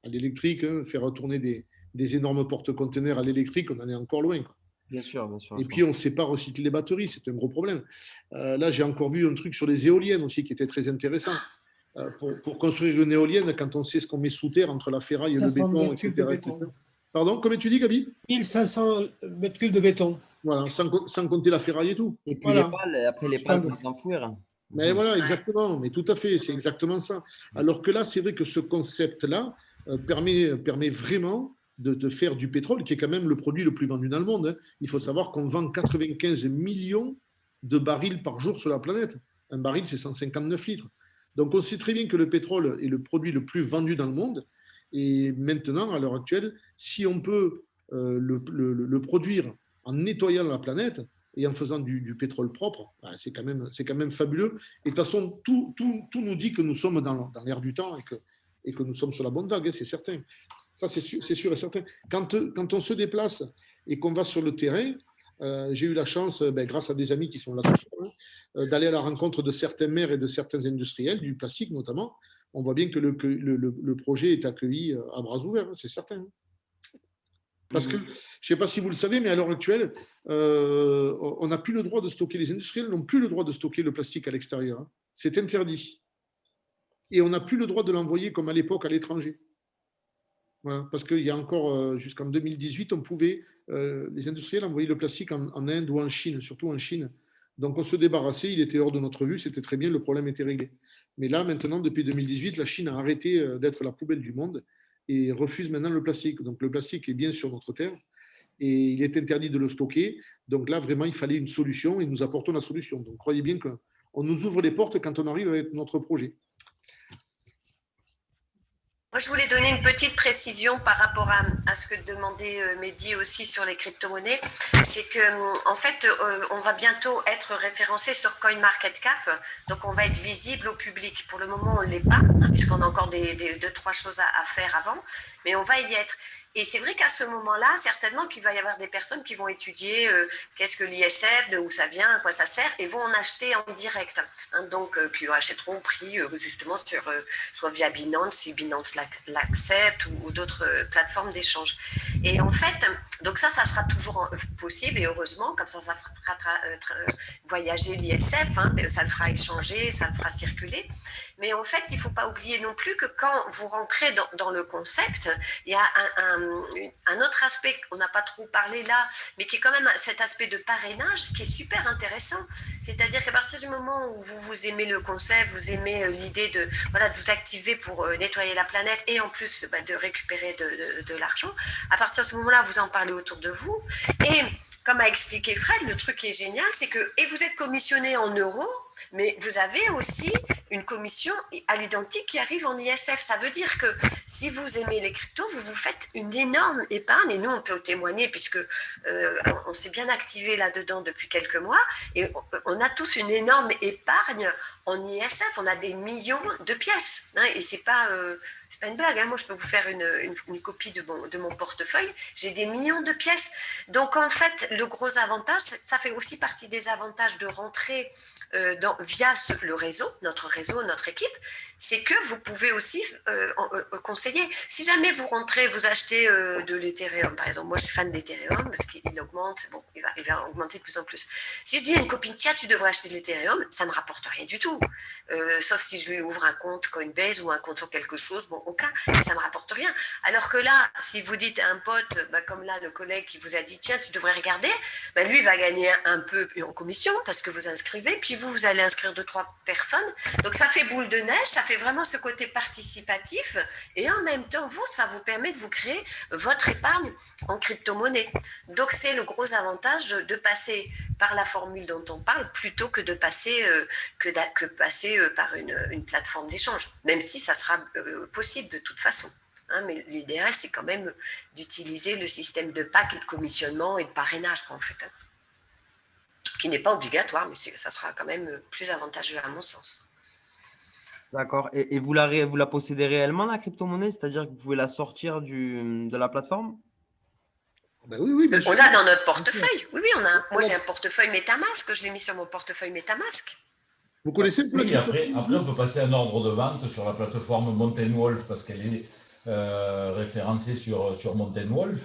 Speaker 1: à l'électrique, hein, faire retourner des énormes porte-conteneurs à l'électrique, on en est encore loin, quoi.
Speaker 10: Bien sûr, bien sûr.
Speaker 1: Et puis, on ne sait pas recycler les batteries, c'est un gros problème. Là, j'ai encore vu un truc sur les éoliennes aussi qui était très intéressant. Pour construire une éolienne, quand on sait ce qu'on met sous terre entre la ferraille et le béton, etc. Pardon, comment tu dis, Gabi?
Speaker 11: 1500 mètres cubes de béton.
Speaker 1: Voilà, sans compter la ferraille et tout.
Speaker 10: Et puis
Speaker 11: Voilà.
Speaker 10: les pales, après les pales, c'est enfouir.
Speaker 1: Mais voilà, exactement, mais tout à fait, c'est exactement ça. Alors que là, c'est vrai que ce concept-là permet vraiment de faire du pétrole, qui est quand même le produit le plus vendu dans le monde, hein. Il faut savoir qu'on vend 95 millions de barils par jour sur la planète. Un baril, c'est 159 litres. Donc, on sait très bien que le pétrole est le produit le plus vendu dans le monde. Et maintenant, à l'heure actuelle, si on peut le produire en nettoyant la planète et en faisant du pétrole propre, c'est quand même fabuleux. Et de toute façon, tout nous dit que nous sommes dans l'ère du temps et que nous sommes sur la bonne vague, hein, c'est certain. Ça, c'est sûr et certain. Quand on se déplace et qu'on va sur le terrain, j'ai eu la chance, grâce à des amis qui sont là, d'aller à la rencontre de certains maires et de certains industriels, du plastique notamment. On voit bien que le projet est accueilli à bras ouverts, c'est certain. Parce que, je ne sais pas si vous le savez, mais à l'heure actuelle, on n'a plus le droit de stocker, les industriels n'ont plus le droit de stocker le plastique à l'extérieur. Hein. C'est interdit. Et on n'a plus le droit de l'envoyer comme à l'époque à l'étranger. Voilà, parce qu'il y a encore, jusqu'en 2018, on pouvait, les industriels envoyer le plastique en Inde ou en Chine, surtout en Chine. Donc on se débarrassait, il était hors de notre vue, c'était très bien, le problème était réglé. Mais là, maintenant, depuis 2018, la Chine a arrêté d'être la poubelle du monde et refuse maintenant le plastique. Donc le plastique est bien sur notre terre et il est interdit de le stocker. Donc là, vraiment, il fallait une solution et nous apportons la solution. Donc croyez bien qu'on nous ouvre les portes quand on arrive avec notre projet.
Speaker 2: Moi, je voulais donner une petite précision par rapport à ce que demandait Mehdi aussi sur les crypto-monnaies. C'est qu'en fait, on va bientôt être référencé sur CoinMarketCap. Donc, on va être visible au public. Pour le moment, on ne l'est pas, hein, puisqu'on a encore deux, trois choses à faire avant. Mais on va y être. Et c'est vrai qu'à ce moment-là, certainement qu'il va y avoir des personnes qui vont étudier qu'est-ce que l'ISF, de où ça vient, à quoi ça sert, et vont en acheter en direct. Hein, donc, qui achèteront au prix justement sur, soit via Binance, si Binance l'accepte, ou d'autres plateformes d'échange. Et en fait, donc ça sera toujours possible, et heureusement, comme ça fera voyager l'ISF, hein, ça le fera échanger, ça le fera circuler. Mais en fait, il ne faut pas oublier non plus que quand vous rentrez dans le concept, il y a un autre aspect qu'on n'a pas trop parlé là, mais qui est quand même cet aspect de parrainage qui est super intéressant. C'est-à-dire qu'à partir du moment où vous aimez le concept, vous aimez l'idée de vous activer pour nettoyer la planète et en plus de récupérer de l'argent, à partir de ce moment-là, vous en parlez autour de vous. Et comme a expliqué Fred, le truc qui est génial, c'est que vous êtes commissionné en euros, mais vous avez aussi une commission à l'identique qui arrive en ISF. Ça veut dire que si vous aimez les cryptos, vous vous faites une énorme épargne. Et nous, on peut témoigner puisque on s'est bien activé là-dedans depuis quelques mois. Et on a tous une énorme épargne en ISF. On a des millions de pièces. Hein, et c'est pas une blague. Hein. Moi, je peux vous faire une copie de mon portefeuille. J'ai des millions de pièces. Donc, en fait, le gros avantage, ça fait aussi partie des avantages de rentrer via le réseau, notre équipe, c'est que vous pouvez aussi conseiller. Si jamais vous rentrez, vous achetez de l'Ethereum, par exemple, moi je suis fan d'Ethereum parce qu'il augmente, bon, il va augmenter de plus en plus. Si je dis à une copine, tiens, tu devrais acheter de l'Ethereum, ça ne rapporte rien du tout. Sauf si je lui ouvre un compte Coinbase ou un compte sur quelque chose, bon, aucun, ça ne rapporte rien. Alors que là, si vous dites à un pote, comme là, le collègue qui vous a dit, tiens, tu devrais regarder, lui va gagner un peu en commission parce que vous inscrivez, puis vous allez inscrire 2-3 personnes. Donc ça fait boule de neige, ça fait vraiment ce côté participatif et en même temps, ça vous permet de vous créer votre épargne en crypto-monnaie. Donc c'est le gros avantage de passer par la formule dont on parle plutôt que de passer, par une plateforme d'échange, même si ça sera possible de toute façon. Hein, mais l'idéal, c'est quand même d'utiliser le système de PAC et de commissionnement et de parrainage, en fait. Hein. Qui n'est pas obligatoire, mais ça sera quand même plus avantageux à mon sens.
Speaker 10: D'accord. Et vous la possédez réellement, la crypto-monnaie? C'est-à-dire que vous pouvez la sortir de la plateforme?
Speaker 1: Oui, bien sûr.
Speaker 2: On l'a dans notre portefeuille. Oui, on a. Moi, j'ai un portefeuille MetaMask. Je l'ai mis sur mon portefeuille MetaMask.
Speaker 1: Vous connaissez?
Speaker 9: Oui, après, on peut passer un ordre de vente sur la plateforme Mountain Wolf parce qu'elle est référencée sur Mountain Wolf.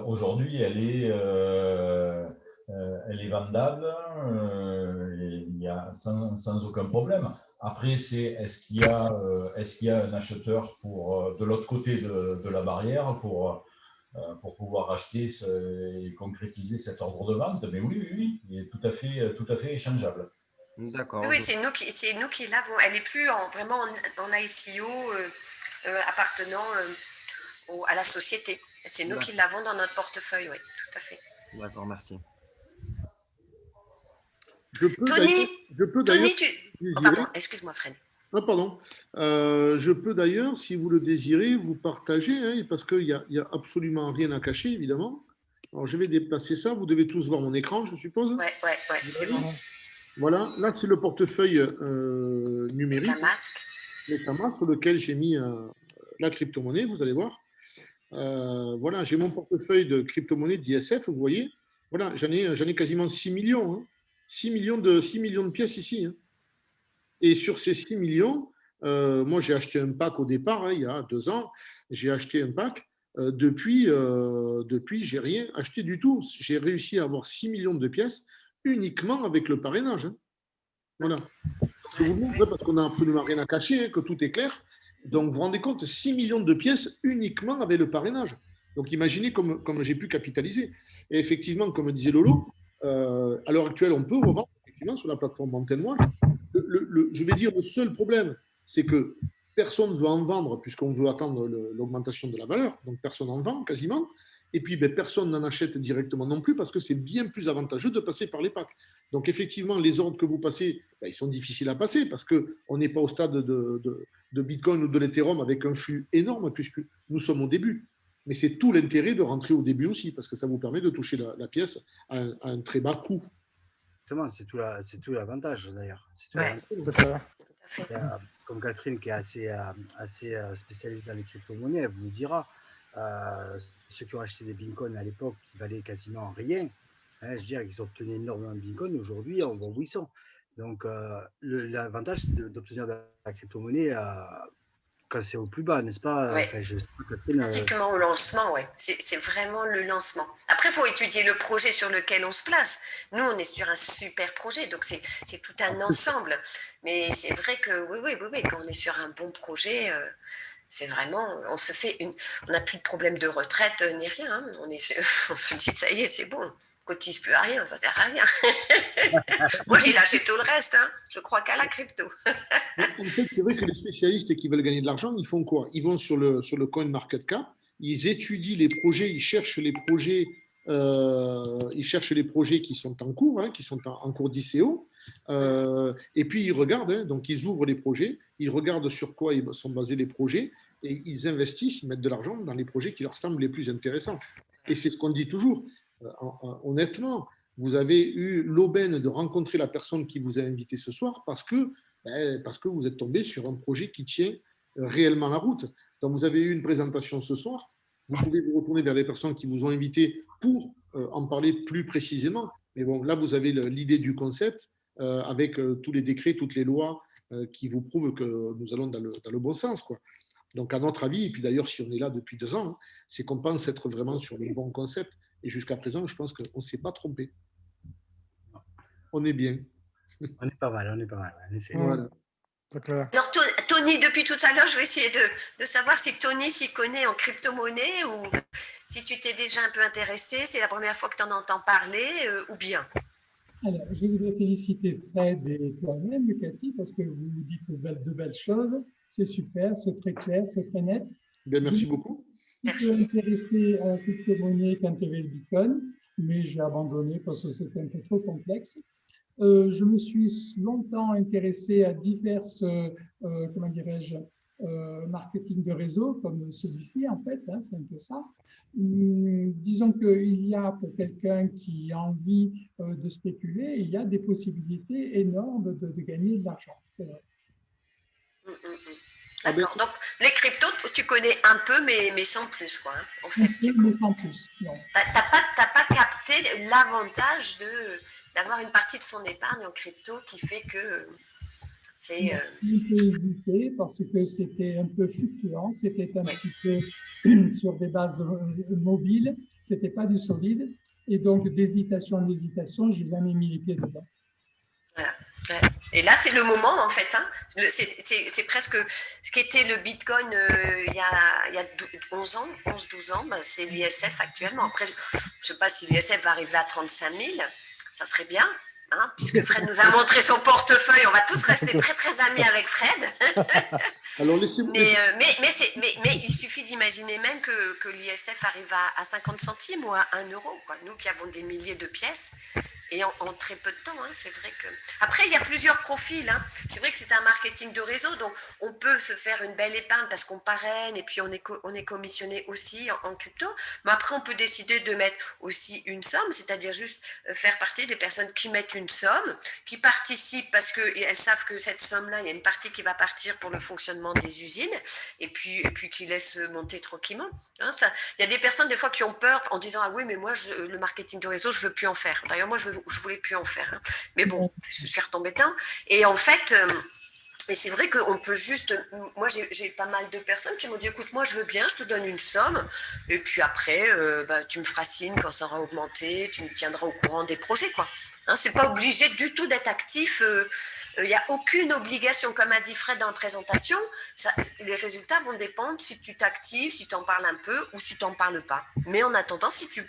Speaker 9: Aujourd'hui, elle est vendable sans aucun problème. Après, est-ce qu'il y a un acheteur de l'autre côté de la barrière pour pouvoir acheter et concrétiser cet ordre de vente? Mais oui, il est tout à fait échangeable.
Speaker 10: D'accord.
Speaker 2: Oui, c'est nous qui l'avons. Elle n'est plus vraiment en ICO appartenant à la société. C'est nous qui l'avons dans notre portefeuille, oui, tout à fait.
Speaker 10: D'accord, merci.
Speaker 2: Tony,
Speaker 1: pardon,
Speaker 2: excuse-moi Fred.
Speaker 1: Ah, pardon. Je peux d'ailleurs, si vous le désirez, vous partager, hein, parce qu'il n'y a absolument rien à cacher, évidemment. Alors, je vais déplacer ça. Vous devez tous voir mon écran, je suppose.
Speaker 2: Ouais, c'est bon.
Speaker 1: Voilà, là, c'est le portefeuille numérique. MetaMask, sur lequel j'ai mis la crypto-monnaie, vous allez voir. Voilà, j'ai mon portefeuille de crypto-monnaie d'ISF, vous voyez. Voilà, j'en ai quasiment 6 millions. Hein. 6 millions de pièces ici. Hein. Et sur ces 6 millions, moi, j'ai acheté un pack au départ, hein, il y a 2 ans. J'ai acheté un pack. depuis, j'ai rien acheté du tout. J'ai réussi à avoir 6 millions de pièces uniquement avec le parrainage. Hein. Voilà. Je vous montre parce qu'on n'a absolument rien à cacher, que tout est clair. Donc, vous vous rendez compte, 6 millions de pièces uniquement avec le parrainage. Donc, imaginez comme j'ai pu capitaliser. Et effectivement, comme disait Lolo, à l'heure actuelle, on peut revendre effectivement sur la plateforme Antenne-Moi. Je vais dire le seul problème, c'est que personne ne veut en vendre puisqu'on veut attendre l'augmentation de la valeur. Donc, personne n'en vend quasiment. Et puis, personne n'en achète directement non plus parce que c'est bien plus avantageux de passer par les packs. Donc, effectivement, les ordres que vous passez, ils sont difficiles à passer parce qu'on n'est pas au stade de Bitcoin ou de l'Ethereum avec un flux énorme puisque nous sommes au début. Mais c'est tout l'intérêt de rentrer au début aussi parce que ça vous permet de toucher la pièce à un très bas coût.
Speaker 8: Justement, c'est tout l'avantage d'ailleurs. Comme Catherine, qui est assez spécialiste dans les crypto-monnaies, elle vous le dira. Ceux qui ont acheté des bitcoins à l'époque qui valaient quasiment rien, hein, je veux dire, ils ont obtenu énormément de bitcoins. Aujourd'hui, on voit où ils sont. Donc, l'avantage, c'est d'obtenir de la crypto-monnaie quand c'est au plus bas, n'est-ce pas?
Speaker 2: Ouais. Pratiquement au lancement, oui. C'est vraiment le lancement. Après, il faut étudier le projet sur lequel on se place. Nous, on est sur un super projet, donc c'est tout un ensemble. Mais c'est vrai que oui, quand on est sur un bon projet, c'est vraiment, on n'a plus de problème de retraite ni rien. Hein. On se dit, ça y est, c'est bon. On ne cotise plus à rien, ça ne sert à rien. Moi, j'ai lâché tout le reste. Hein. Je crois qu'à la crypto.
Speaker 1: En fait, c'est vrai que les spécialistes qui veulent gagner de l'argent, ils font quoi? Ils vont sur le CoinMarketCap, ils étudient les projets, ils cherchent les projets qui sont en cours, hein, qui sont en cours d'ICO. Et puis, ils regardent, hein, donc ils ouvrent les projets, ils regardent sur quoi sont basés les projets et ils investissent, ils mettent de l'argent dans les projets qui leur semblent les plus intéressants. Et c'est ce qu'on dit toujours. Honnêtement, vous avez eu l'aubaine de rencontrer la personne qui vous a invité ce soir parce que vous êtes tombé sur un projet qui tient réellement la route. Donc, vous avez eu une présentation ce soir. Vous pouvez vous retourner vers les personnes qui vous ont invité pour en parler plus précisément. Mais bon, là, vous avez l'idée du concept avec tous les décrets, toutes les lois qui vous prouvent que nous allons dans le bon sens, quoi. Donc, à notre avis, et puis d'ailleurs, si on est là depuis 2 ans, hein, c'est qu'on pense être vraiment sur le bon concept. Et jusqu'à présent, je pense qu'on ne s'est pas trompé. On est bien.
Speaker 8: On est pas mal, en effet.
Speaker 1: Voilà.
Speaker 2: Alors, Tony, depuis tout à l'heure, je vais essayer de savoir si Tony s'y connaît en crypto-monnaie ou si tu t'es déjà un peu intéressé, c'est la première fois que tu en entends parler ou bien.
Speaker 12: Alors, je voudrais féliciter Fred et toi-même, Cathy, parce que vous dites de belles choses. C'est super, c'est très clair, c'est très net.
Speaker 1: Bien, merci beaucoup.
Speaker 12: Je suis intéressé à la crypto-monnaie quand il y avait le Bitcoin, mais j'ai abandonné parce que c'était un peu trop complexe. Je me suis longtemps intéressé à diverses, comment dirais-je, marketing de réseau, comme celui-ci, en fait, hein, c'est un peu ça. Disons qu'il y a, pour quelqu'un qui a envie de spéculer, il y a des possibilités énormes de gagner de l'argent, c'est vrai.
Speaker 2: D'accord, donc les cryptos, tu connais un peu, mais sans plus, quoi, hein, en fait.
Speaker 12: Mais sans plus, non.
Speaker 2: T'as pas capté l'avantage d'avoir une partie de son épargne en crypto qui fait que c'est…
Speaker 12: J'ai un peu hésité parce que c'était un peu fluctuant, c'était un petit peu sur des bases mobiles, c'était pas du solide, et donc d'hésitation en hésitation, j'ai jamais mis les pieds dedans.
Speaker 2: Voilà. Ouais. Et là, c'est le moment, en fait. Hein. C'est presque ce qu'était le Bitcoin il y a 11-12 ans, c'est l'ISF actuellement. Après, je ne sais pas si l'ISF va arriver à 35 000, ça serait bien, hein, puisque Fred nous a montré son portefeuille. On va tous rester très, très amis avec Fred.
Speaker 1: Alors,
Speaker 2: mais il suffit d'imaginer même que l'ISF arrive à 50 centimes ou à 1 euro, quoi. Nous qui avons des milliers de pièces. Et en très peu de temps, hein, c'est vrai que… Après, il y a plusieurs profils. Hein. C'est vrai que c'est un marketing de réseau, donc on peut se faire une belle épargne parce qu'on parraine et puis on est commissionné aussi en crypto. Mais après, on peut décider de mettre aussi une somme, c'est-à-dire juste faire partie des personnes qui mettent une somme, qui participent parce qu'elles savent que cette somme-là, il y a une partie qui va partir pour le fonctionnement des usines et puis qui laissent monter tranquillement. Hein, il y a des personnes des fois qui ont peur en disant « Ah oui, mais moi, le marketing de réseau, je ne veux plus en faire. » D'ailleurs, moi, je voulais plus en faire. Hein. Mais bon, je suis retombée dedans. Et en fait, Et c'est vrai qu'on peut juste. Moi, j'ai pas mal de personnes qui m'ont dit écoute, moi, je veux bien, je te donne une somme. Et puis après, tu me feras signe quand ça aura augmenté. Tu me tiendras au courant des projets, quoi. Hein, c'est pas obligé du tout d'être actif. Il n'y a aucune obligation. Comme a dit Fred dans la présentation, les résultats vont dépendre si tu t'actives, si tu en parles un peu ou si tu n'en parles pas. Mais en attendant, si tu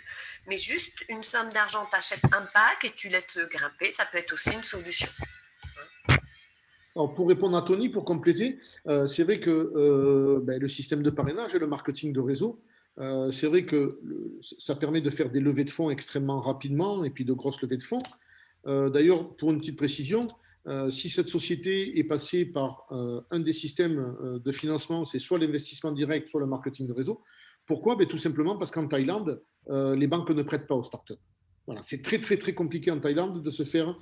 Speaker 2: mets juste une somme d'argent, tu achètes un pack et tu laisses grimper, ça peut être aussi une solution.
Speaker 1: Alors, pour répondre à Tony, pour compléter, c'est vrai que le système de parrainage et le marketing de réseau, c'est vrai que ça permet de faire des levées de fonds extrêmement rapidement et puis de grosses levées de fonds. D'ailleurs, pour une petite précision, si cette société est passée par un des systèmes de financement, c'est soit l'investissement direct, soit le marketing de réseau. Pourquoi? Tout simplement parce qu'en Thaïlande, les banques ne prêtent pas aux startups. Voilà, c'est très, très, très compliqué en Thaïlande de se faire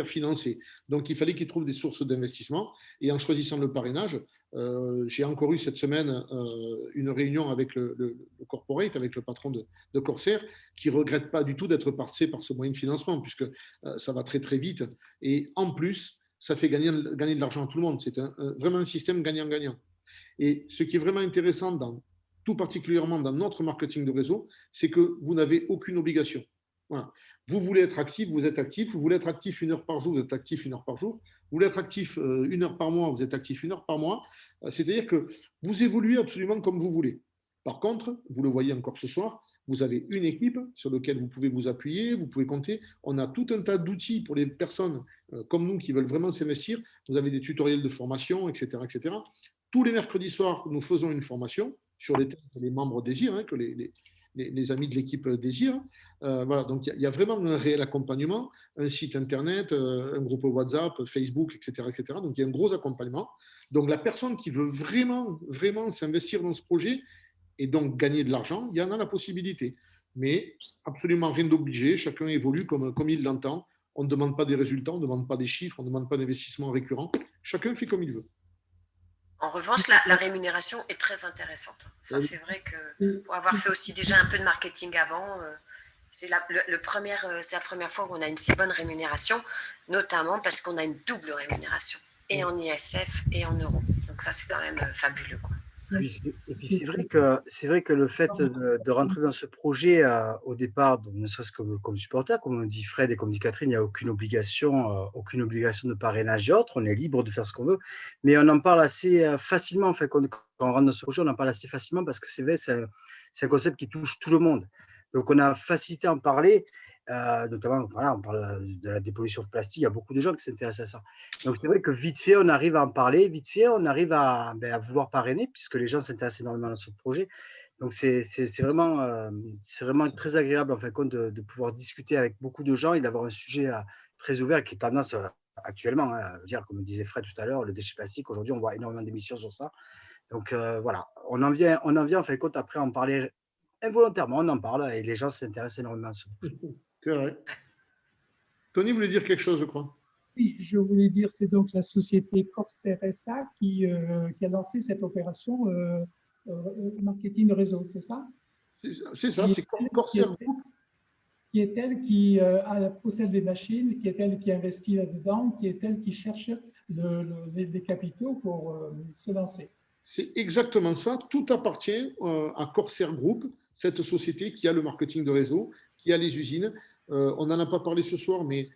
Speaker 1: financer. Donc, il fallait qu'ils trouvent des sources d'investissement. Et en choisissant le parrainage, j'ai encore eu cette semaine une réunion avec le corporate, avec le patron de Corsair, qui ne regrette pas du tout d'être passé par ce moyen de financement, puisque ça va très, très vite. Et en plus, ça fait gagner de l'argent à tout le monde. C'est vraiment un système gagnant-gagnant. Et ce qui est vraiment intéressant, tout particulièrement dans notre marketing de réseau, c'est que vous n'avez aucune obligation. Voilà. Vous voulez être actif, vous êtes actif. Vous voulez être actif 1 heure par jour, vous êtes actif 1 heure par jour. Vous voulez être actif 1 heure par mois, vous êtes actif 1 heure par mois. C'est-à-dire que vous évoluez absolument comme vous voulez. Par contre, vous le voyez encore ce soir, vous avez une équipe sur laquelle vous pouvez vous appuyer, vous pouvez compter. On a tout un tas d'outils pour les personnes comme nous qui veulent vraiment s'investir. Vous avez des tutoriels de formation, etc., etc. Tous les mercredis soirs, nous faisons une formation sur les thèmes que les membres désirent, que les amis de l'équipe désirent. Voilà, donc il y a vraiment un réel accompagnement, un site internet, un groupe WhatsApp, Facebook, etc., etc. Donc il y a un gros accompagnement. Donc la personne qui veut vraiment, vraiment s'investir dans ce projet et donc gagner de l'argent, il y en a la possibilité. Mais absolument rien d'obligé, chacun évolue comme il l'entend. On ne demande pas des résultats, on ne demande pas des chiffres, on ne demande pas d'investissement récurrent. Chacun fait comme il veut.
Speaker 2: En revanche, la rémunération est très intéressante. Ça, c'est vrai que pour avoir fait aussi déjà un peu de marketing avant, c'est la première fois où on a une si bonne rémunération, notamment parce qu'on a une double rémunération, et en ISF et en euros. Donc ça, c'est quand même fabuleux, quoi.
Speaker 8: Et puis c'est vrai que le fait de rentrer dans ce projet au départ, donc, ne serait-ce que comme supporter, comme dit Fred et comme dit Catherine, il n'y a aucune obligation de parrainage et autres. On est libre de faire ce qu'on veut, mais on en parle assez facilement. En fait, quand on rentre dans ce projet, on en parle assez facilement parce que c'est vrai, c'est un concept qui touche tout le monde. Donc on a facilité à en parler. Notamment, voilà, on parle de la dépollution de plastique, il y a beaucoup de gens qui s'intéressent à ça. Donc, c'est vrai que vite fait, on arrive à en parler, vite fait, on arrive à vouloir parrainer, puisque les gens s'intéressent énormément à ce projet. Donc, c'est vraiment très agréable, en fin de compte, de pouvoir discuter avec beaucoup de gens et d'avoir un sujet très ouvert qui est tendance actuellement, dire, comme disait Fred tout à l'heure, le déchet plastique, aujourd'hui, on voit énormément d'émissions sur ça. Donc, voilà, on en vient, en fin de compte, après, à en parler involontairement, on en parle et les gens s'intéressent énormément à ce projet.
Speaker 1: C'est vrai. Tony voulait dire quelque chose, je crois.
Speaker 12: Oui, je voulais dire, c'est donc la société Corsair SA qui a lancé cette opération marketing de réseau, c'est ça?
Speaker 1: C'est ça, c'est Corsair Group.
Speaker 12: Qui est elle qui possède des machines, qui est elle qui investit là-dedans, qui est elle qui cherche des capitaux pour se lancer.
Speaker 1: C'est exactement ça. Tout appartient à Corsair Group, cette société qui a le marketing de réseau, qui a les usines. On n'en a pas parlé ce soir, mais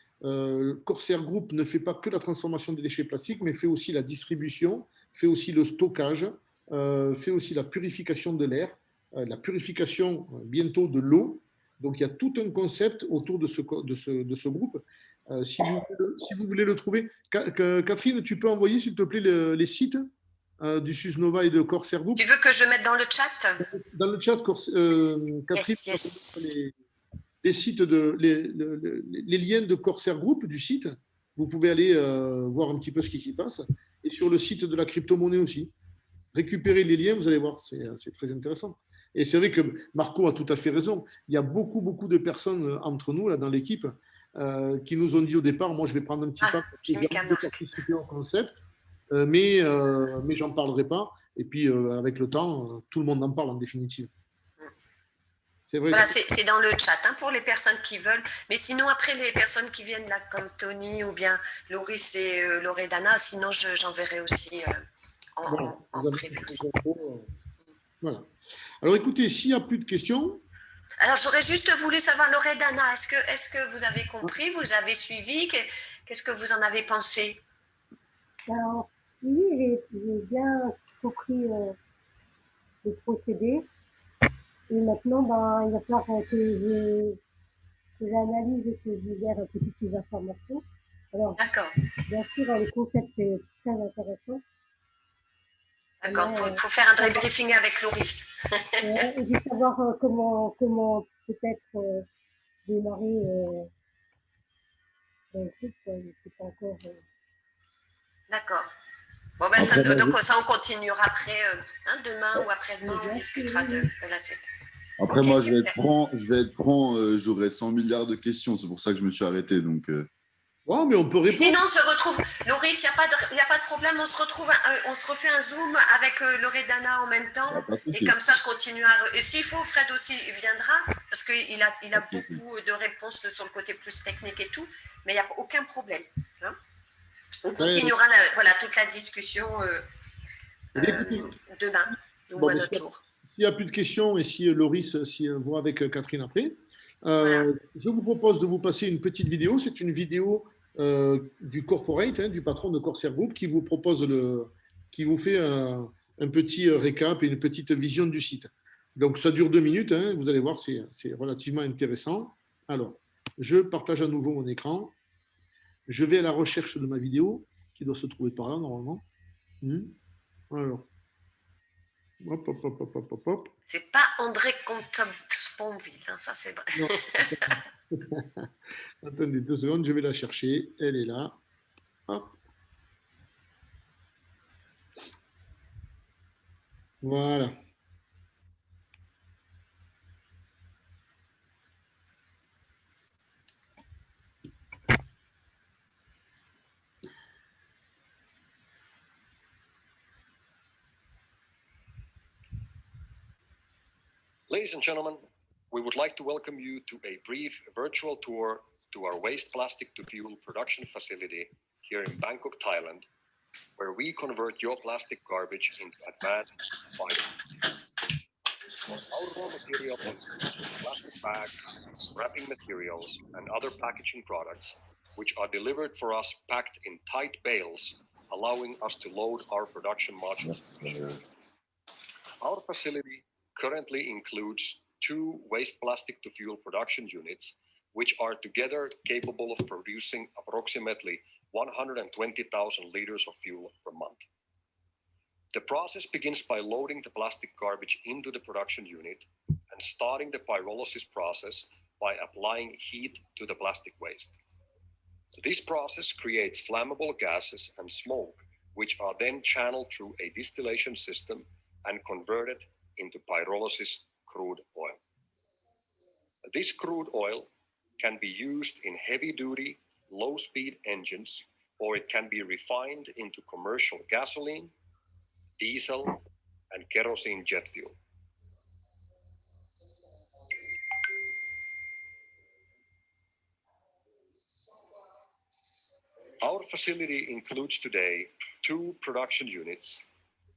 Speaker 1: Corsair Group ne fait pas que la transformation des déchets plastiques, mais fait aussi la distribution, fait aussi le stockage, fait aussi la purification de l'air, la purification bientôt de l'eau. Donc il y a tout un concept autour de ce groupe. Si vous voulez le trouver, Catherine, tu peux envoyer s'il te plaît les sites du Susnova et de Corsair Group.
Speaker 2: Tu veux que je mette dans le chat?
Speaker 1: Dans le chat, Catherine,
Speaker 2: yes.
Speaker 1: Les sites les liens de Corsair Group du site. Vous pouvez aller voir un petit peu ce qui s'y passe. Et sur le site de la crypto-monnaie aussi. Récupérez les liens, vous allez voir, c'est très intéressant. Et c'est vrai que Marco a tout à fait raison. Il y a beaucoup de personnes entre nous, là, dans l'équipe, qui nous ont dit au départ, moi, je vais prendre un petit pas pour participer au concept, mais j'en parlerai pas. Et puis, avec le temps, tout le monde en parle en définitive. C'est vrai.
Speaker 2: Voilà, c'est dans le chat hein, pour les personnes qui veulent. Mais sinon, après, les personnes qui viennent là, comme Tony ou bien Loris et Loredana, sinon, j'enverrai aussi en prévu aussi.
Speaker 1: Voilà. Alors, écoutez, s'il n'y a plus de questions.
Speaker 2: Alors, j'aurais juste voulu savoir, Loredana, est-ce que vous avez compris, vous avez suivi, qu'est-ce que vous en avez pensé?
Speaker 13: Alors, oui, j'ai bien compris le procédé. Et maintenant, ben, il va falloir que j'analyse et que je libère un peu toutes ces informations. Alors, bien sûr, le concept est très intéressant.
Speaker 2: D'accord, il faut faire un débriefing avec Loris.
Speaker 13: Et de savoir comment peut-être démarrer dans le truc, c'est pas encore.
Speaker 2: D'accord. Bon, ben, ça, on continuera après, demain ou après-demain, on discutera de la suite.
Speaker 7: Après, moi, je vais être franc, j'aurais 100 milliards de questions, c'est pour ça que je me suis arrêté. Donc,
Speaker 1: ouais, mais on peut répondre.
Speaker 2: Sinon, on se retrouve, Loris, il n'y a pas de problème, on se refait un Zoom avec Loredana en même temps. Et comme ça, je continue à. Et s'il faut, Fred aussi viendra, parce qu'il a beaucoup de réponses sur le côté plus technique et tout, mais il n'y a aucun problème. Hein. On continuera toute la discussion demain ou un autre jour.
Speaker 1: S'il n'y a plus de questions et si Loris voit avec Catherine après, je vous propose de vous passer une petite vidéo. C'est une vidéo du corporate, du patron de Corsair Group, qui vous propose qui vous fait un petit récap et une petite vision du site. Donc ça dure 2 minutes, vous allez voir, c'est relativement intéressant. Alors, je partage à nouveau mon écran. Je vais à la recherche de ma vidéo, qui doit se trouver par là normalement. Alors. Hop, hop, hop, hop, hop, hop.
Speaker 2: C'est pas André Comte-Sponville, ça c'est vrai.
Speaker 1: Attendez 2 secondes, je vais la chercher. Elle est là. Hop. Voilà.
Speaker 14: Ladies and gentlemen, we would like to welcome you to a brief virtual tour to our waste plastic to fuel production facility here in Bangkok, Thailand, where we convert your plastic garbage into advanced fiber. Our raw material includes plastic bags, wrapping materials, and other packaging products, which are delivered for us packed in tight bales, allowing us to load our production modules. Our facility currently includes 2 waste plastic to fuel production units, which are together capable of producing approximately 120,000 liters of fuel per month. The process begins by loading the plastic garbage into the production unit and starting the pyrolysis process by applying heat to the plastic waste. This process creates flammable gases and smoke, which are then channeled through a distillation system and converted into pyrolysis crude oil. This crude oil can be used in heavy-duty, low-speed engines, or it can be refined into commercial gasoline, diesel, and kerosene jet fuel. Our facility includes today 2 production units,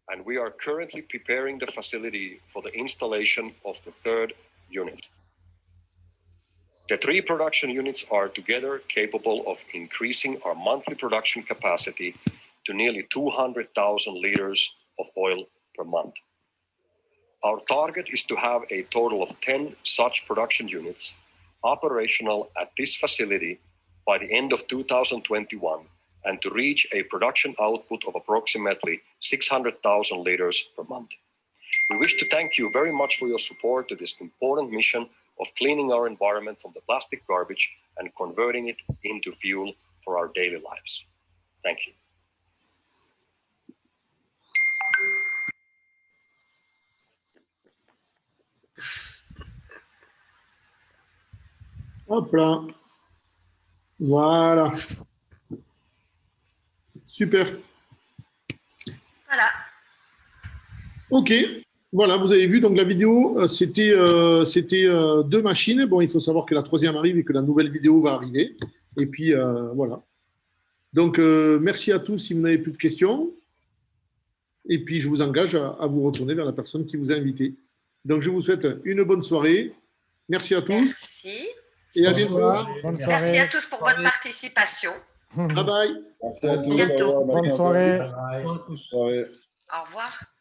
Speaker 14: and we are currently preparing the facility for the installation of the 3rd unit. The 3 production units are together capable of increasing our monthly production capacity to nearly 200,000 liters of oil per month. Our target is to have a total of 10 such production units operational at this facility by the end of 2021, and to reach a production output of approximately 600,000 liters per month. We wish to thank you very much for your support to this important mission of cleaning our environment from the plastic garbage and converting it into fuel for our daily lives. Thank you.
Speaker 1: Hop là. Voilà. Super.
Speaker 2: Voilà.
Speaker 1: OK. Voilà, vous avez vu, donc la vidéo, c'était 2 machines. Bon, il faut savoir que la 3e arrive et que la nouvelle vidéo va arriver. Et puis, voilà. Donc, merci à tous si vous n'avez plus de questions. Et puis, je vous engage à vous retourner vers la personne qui vous a invité. Donc, je vous souhaite une bonne soirée. Merci à tous.
Speaker 2: Merci.
Speaker 1: Et à bientôt.
Speaker 2: Merci à tous pour votre participation.
Speaker 1: Bye bye.
Speaker 7: Merci à tous.
Speaker 2: Bientôt.
Speaker 15: Bonne soirée.
Speaker 7: Bonne soirée.
Speaker 2: Au revoir.